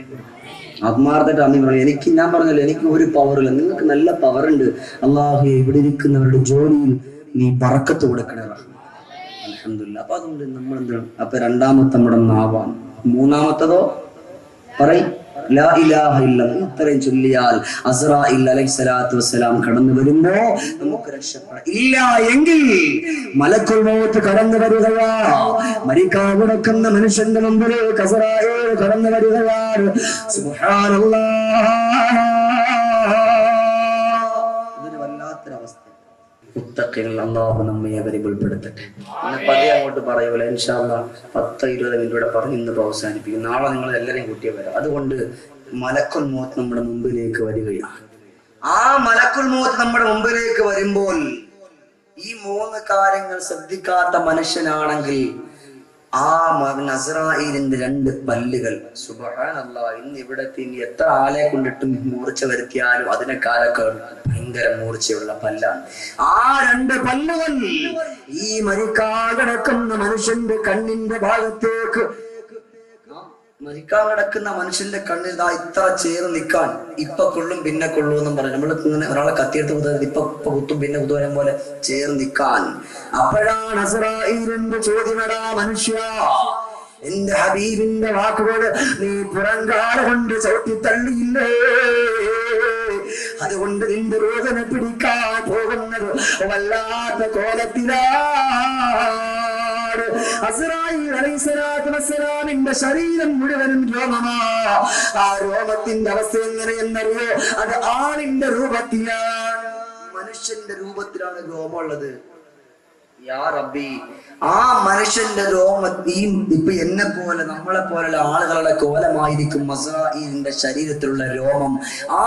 ആത്മാർത്ഥമായിട്ട് അമ്മ പറഞ്ഞു, ഞാൻ പറഞ്ഞല്ലോ എനിക്ക് ഒരു പവറില്ല, നിങ്ങൾക്ക് നല്ല പവർ ഉണ്ട്. അല്ലാഹു ഇവിടെ ഇരിക്കുന്നവരുടെ ജോലിയിൽ നീ ബറക്കത്ത് കൊടുക്കണേ. അൽഹംദുലില്ലാഹ്. അപ്പൊ അതുകൊണ്ട് നമ്മൾ എന്താണ്? അപ്പൊ രണ്ടാമത്തെ നമ്മുടെ നാവാണ്. മൂന്നാമത്തതോ പറയും ലാ ഇലാഹ ഇല്ലല്ലാഹ്. ഇത്രയും ചൊല്ലിയാൽ അസ്രാഈൽ അലൈഹിസ്സലാത്തു വസ്സലാം കടന്നു വരുമ്പോ നമുക്ക് രക്ഷപ്പെടാം. ഇല്ല എങ്കിൽ മലക്കുൽ മൗത്ത് കടന്നു വരികയാ. മരിക്കാൻ കിടക്കുന്ന മനുഷ്യന്റെ മുമ്പിലേക്ക് അസ്രാഈൽ കടന്നു വരികയാണ്. സുബ്ഹാനല്ലാഹ്, ഇതൊരു വല്ലാത്തൊരവസ്ഥ. മുത്തഖീൻ അല്ലാഹു നമ്മെ അവരിൽ ഉൾപ്പെടുത്തട്ടെ. പതിയെ അങ്ങോട്ട് പറയൂല, ഇൻഷാ അല്ലാഹ് 10-20 മിനിറ്റ് പറഞ്ഞ് ഇന്ന് അവസാനിപ്പിക്കും. നാളെ നിങ്ങൾ എല്ലാവരെയും കൂട്ടിയേ വരാം. അതുകൊണ്ട് മലക്കുൽ മൗത്ത് നമ്മുടെ മുമ്പിലേക്ക് വരികയാണ്. ആ മലക്കുൽ മൗത്ത് നമ്മുടെ മുമ്പിലേക്ക് വരുമ്പോൾ ഈ മൂന്ന് കാര്യങ്ങൾ ശ്രദ്ധിക്കാത്ത മനുഷ്യനാണെങ്കിൽ ആ അസ്രാഈലിന്റെ 2 പല്ലുകൾ, സുബ്ഹാനല്ലാഹ്, ഇന്ന് ഇവിടത്തെ ഇനി എത്ര ആളെ കൊണ്ടിട്ടും മൂർച്ച വരുത്തിയാലും അതിനെക്കാലൊക്കെ ഭയങ്കര മൂർച്ചയുള്ള പല്ലാണ്. ആ 2 പല്ലുകൾ ഈ മരിക്കാൻ കിടക്കുന്ന മനുഷ്യന്റെ കണ്ണിന്റെ ഭാഗത്തേക്ക്, മരിക്കാൻ കിടക്കുന്ന മനുഷ്യന്റെ കണ്ണിൽ ഇത്ര ചേർന്ന് നിൽക്കാൻ, ഇപ്പൊ കൊള്ളും പിന്നെ കൊള്ളൂ എന്നും പറഞ്ഞു. നമ്മൾ ഇങ്ങനെ ഒരാളെ കത്തിയെടുത്ത് കുത്തുന്നത് ഇപ്പൊ കുത്തും പിന്നെ കുത്തുവരം പോലെ ചേർന്ന് നിൽക്കാൻ. അപ്പോഴാണ് അസ്രാഈലിന്റെ ചോദ്യമെടാ മനുഷ്യ, എന്റെ ഹബീബിന്റെ വാക്കുകൾ നീ പുറങ്കാല കൊണ്ട് ചവിട്ടി തള്ളിയില്ലേ? അതുകൊണ്ട് നിന്റെ വേദന പിടിക്കാൻ പോകുന്നത് വല്ലാത്ത കോലത്തിലാ. അസ്രാഈൽ അലൈഹിസ്സലാത്തു വസ്സലാമിന്റെ ശരീരം മുഴുവനും രോമമാ. ആ രോമത്തിന്റെ അവസ്ഥ എങ്ങനെയെന്നറിയോ? അത് ആളിന്റെ രൂപത്തിലാണ്, മനുഷ്യന്റെ രൂപത്തിലാണ് രോമമുള്ളത്. യാ റബ്ബി, ആ മനുഷ്യന്റെ രോമത്തെയും ഇപ്പൊ എന്നെ പോലെ നമ്മളെ പോലുള്ള ആളുകളുടെ കോലമായിരിക്കും അസ്രാഈലിന്റെ ശരീരത്തിലുള്ള രോമം. ആ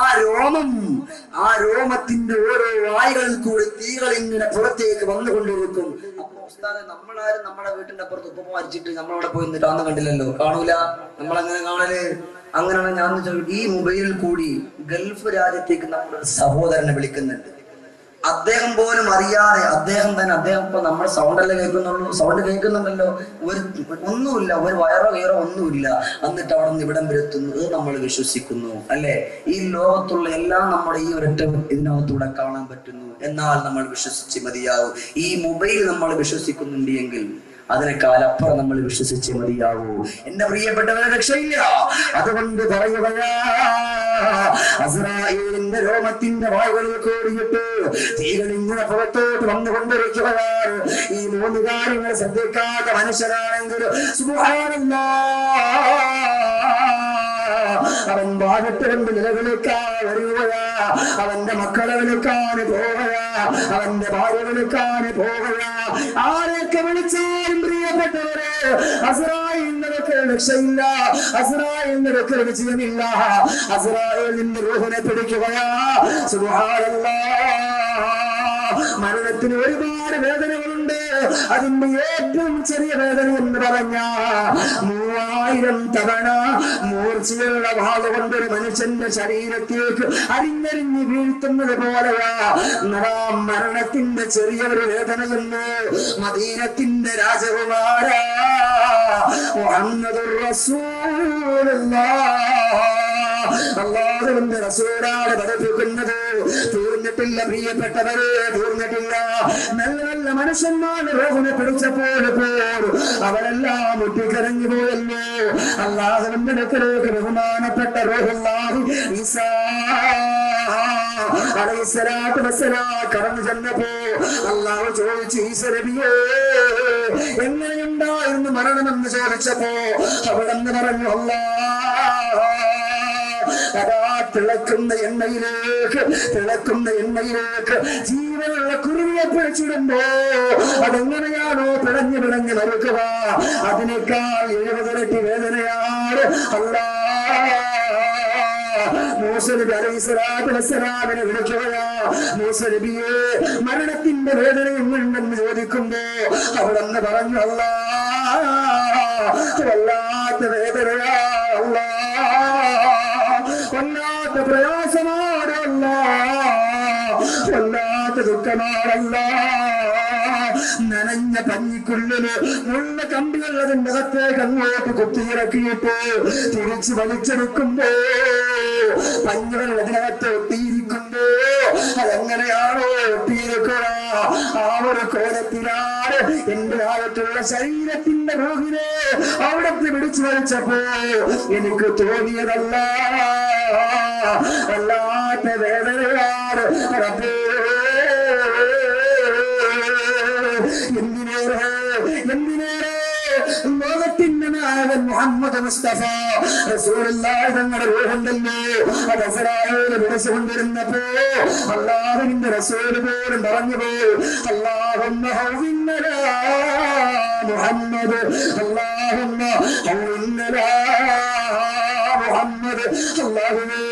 രോമത്തിന്റെ ഓരോ വായുകളിൽ കൂടി തീകൾ ഇങ്ങനെ പുറത്തേക്ക് വന്നുകൊണ്ടിരിക്കും. അപ്പൊ ഉസ്താദെ, നമ്മളാരും നമ്മുടെ വീട്ടിന്റെ അപ്പുറത്ത് ഉപ്പ മരിച്ചിട്ട് നമ്മളവിടെ പോയി നിന്നിട്ട് അന്ന് കണ്ടില്ലല്ലോ, കാണൂല, നമ്മളങ്ങനെ കാണല്. അങ്ങനെയാണ് ഞാൻ ഈ മൊബൈലിൽ കൂടി ഗൾഫ് രാജ്യത്തേക്ക് നമ്മുടെ സഹോദരനെ വിളിക്കുന്നുണ്ട്. അദ്ദേഹം പോലും അറിയാതെ, അദ്ദേഹം ഇപ്പൊ നമ്മുടെ സൗണ്ടല്ലേ കേൾക്കുന്നുള്ളൂ, സൗണ്ട് കേൾക്കുന്നുണ്ടല്ലോ, ഒന്നുമില്ല, ഒരു വയറോ കയറോ ഒന്നുമില്ല, എന്നിട്ട് അവിടെ നിന്ന് ഇവിടം വരുത്തുന്നത് നമ്മൾ വിശ്വസിക്കുന്നു, അല്ലെ? ഈ ലോകത്തുള്ള എല്ലാം നമ്മുടെ ഈ ഒരൊറ്റ ഇതിനകത്തൂടെ കാണാൻ പറ്റുന്നു. എന്നാൽ നമ്മൾ വിശ്വസിച്ച് മതിയാവും. ഈ മൊബൈൽ നമ്മൾ വിശ്വസിക്കുന്നുണ്ട് എങ്കിൽ അതിനേക്കാൾ അപ്പുറം നമ്മൾ വിശ്വസിച്ച് മതിയാവൂ. എന്റെ പ്രിയപ്പെട്ടവരെ, രക്ഷയില്ല. അതുകൊണ്ട് പറയുകയാ, അസ്രാഈലിന്റെ രോമത്തിന്റെ വായുകളിൽ കൂടിയിട്ട് തീകൾ ഇങ്ങനെ പുറത്തോട്ട് വന്നുകൊണ്ടിരിക്കുകയാണ്. ഈ 3 കാര്യങ്ങൾ ശ്രദ്ധിക്കാത്ത മനുഷ്യരാണെങ്കിൽ സുബ്ഹാനല്ലാഹ്, വിട്ടുകൊണ്ട് നിലവിളിക്കാൻ വരികയാ, അവന്റെ മക്കളെ വിളിക്കാൻ പോവുകയാ, അവന്റെ ഭാര്യ വിളിക്കാൻ പോവുകയാ. ആരൊക്കെ വിളിച്ചാലും പ്രിയപ്പെട്ടവരെ, അസ്രായേൽ നിനക്ക് രക്ഷയില്ല, അസ്രായേൽ നിനക്ക് വിജയമില്ല. അസ്രായേൽ നിന്റെ റൂഹിനെ പിടിക്കുകയാ. സുബ്ഹാനല്ലാഹ്. മരണത്തിന് ഒരുപാട് വേദനകളുണ്ട്. അതിന്റെ ഏറ്റവും ചെറിയ വേദന എന്ന് പറഞ്ഞ 3000 തവണ മൂർച്ചയുള്ള വാള് കൊണ്ടൊരു മനുഷ്യന്റെ ശരീരത്തിലേക്ക് അരിഞ്ഞരിഞ്ഞ് വീഴ്ത്തുന്നത് പോലെയാ മരണത്തിന്റെ ചെറിയൊരു വേദനയെന്ന് മദീനത്തിന്റെ രാജകുമാരാ മുഹമ്മദുർ റസൂലുള്ളാഹ്. അല്ലാഹുവിന്റെ റസൂലാണ് പഠിപ്പിക്കുന്നത്. തീർന്നിട്ടില്ല പ്രിയപ്പെട്ടവരെ, തീർന്നിട്ടില്ല. നല്ല നല്ല മനുഷ്യന്മാർ റൂഹിനെ പിടിച്ചപ്പോൾ അവരെല്ലാം മുട്ടിക്കരഞ്ഞു പോയല്ലോ. അല്ലാഹുവിന്റെ അടുക്കലേക്ക് ബഹുമാനപ്പെട്ട റൂഹുല്ലാഹി ഈസാ അലൈഹിസ്സലാത്തു വസ്സലാം കടന്നു ചെന്നപ്പോ അല്ലാഹു ചോദിച്ചു, ഈസാ നബിയേ എങ്ങനെയുണ്ടായിരുന്നു മരണമെന്ന് ചോദിച്ചപ്പോ അവിടെന്ന് പറഞ്ഞു, അല്ലാഹ് അതാ തിളക്കുന്ന എണ്ണയിലേക്ക് ജീവനുള്ള കുരുവിയെ പിടിച്ചിടുമ്പോ അതെങ്ങനെയാണോ പിടഞ്ഞു മറുക്കുക, അതിനേക്കാൾ 70 ഇരട്ടി വേദനയാണ്. അല്ലാഹ് മൂസാ നബി അലൈഹിസ്സലാത്തു വസ്സലാമിനെ വിളിക്കുകയാ. മൂസാ നബിയെ മരണത്തിന്റെ വേദന എങ്ങുണ്ടെന്ന് ചോദിക്കുമ്പോ അവിടെന്ന് പറഞ്ഞു, അല്ലാഹ് വല്ലാത്ത വേദനയാ, വല്ലാത്ത പ്രയാസമാണല്ല, വല്ലാത്ത ദുഃഖമാണല്ല. നനഞ്ഞ പഞ്ഞിക്കുള്ളില് മുള്ള കമ്പികൾ അതിന്റെ അകത്തേക്ക് അങ്ങോട്ട് കുത്തിയിറക്കിയിട്ട് തിരിച്ച് വലിച്ചെടുക്കുമ്പോ പഞ്ഞുകൾ അതിനകത്ത് ഒട്ടിയിരിക്കുമ്പോ അതെങ്ങനെയാണോ ഒട്ടിയിരിക്കുക, ആ ഒരു കോലത്തിലാണ് എന്റെ ആയിട്ടുള്ള ശരീരത്തിന്റെ റൂഹിനെ അവിടത്തെ പിടിച്ചു വലിച്ചപ്പോ എനിക്ക് തോന്നിയതല്ല, വല്ലാത്ത വേദനയാണ്. എന്തിനേറെ ലോകത്തിന്റെ നായകൻ മുഹമ്മദ് മുസ്തഫ റസൂലുള്ളാഹി തങ്ങളുടെ റൂഹുണ്ടല്ലോ, അത് അസ്രായേൽ വിളിച്ചുകൊണ്ടിരുന്നപ്പോ അല്ലാഹുവിന്റെ റസൂൽ പോലും പറഞ്ഞുപോയി, അല്ലാഹുമ്മ ഹൗവിന്നലാ മുഹമ്മദ്, അല്ലാഹുമ്മ ഹൗവിന്നലാ മുഹമ്മദ്. അല്ലാഹുവേ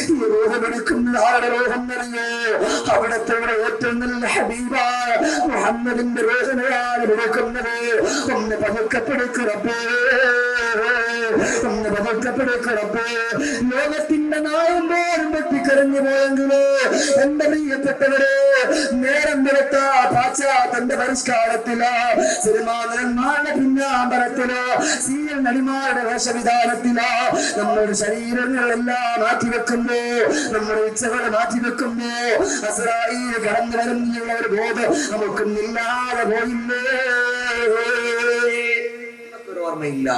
ഈ റൂഹമെടുക്കുന്ന ആരുടെ റൂഹെന്നറിയോ? അവിടത്തെ ഏറ്റവും നല്ല ഹബീബായ മുഹമ്മദിന്റെ റൂഹിനെയാണ് എടുക്കുന്നത്. ഒന്ന് പതുക്കപ്പെടുക്കറപ്പേ, ഒന്ന് പതുക്കപ്പെടുക്കറപ്പേ. ലോകത്തിന്റെ നായം പോലും വെട്ടിക്കരഞ്ഞു പോയെങ്കിലോ എന്റെ പ്രിയപ്പെട്ടവരെ, നേരം വെളുത്ത പാശ്ചാത്യന്റെ പരിഷ്കാരത്തിലോ സിനിമാനന്മാരുടെ പിന്നാമ്പരത്തിലോ സീരിയൽ നടിമാരുടെ വേഷവിധാനത്തിലോ നമ്മുടെ ശരീരങ്ങളെല്ലാം മാറ്റിവെക്കുമ്പോ, നമ്മുടെ ഇച്ഛകളെ മാറ്റിവെക്കുമ്പോ അസ്രായേൽ കടന്നു വരുന്നുള്ള ഒരു ബോധം നമുക്കൊന്നില്ലാതെ പോയില്ലേ? ഓർമ്മയില്ല.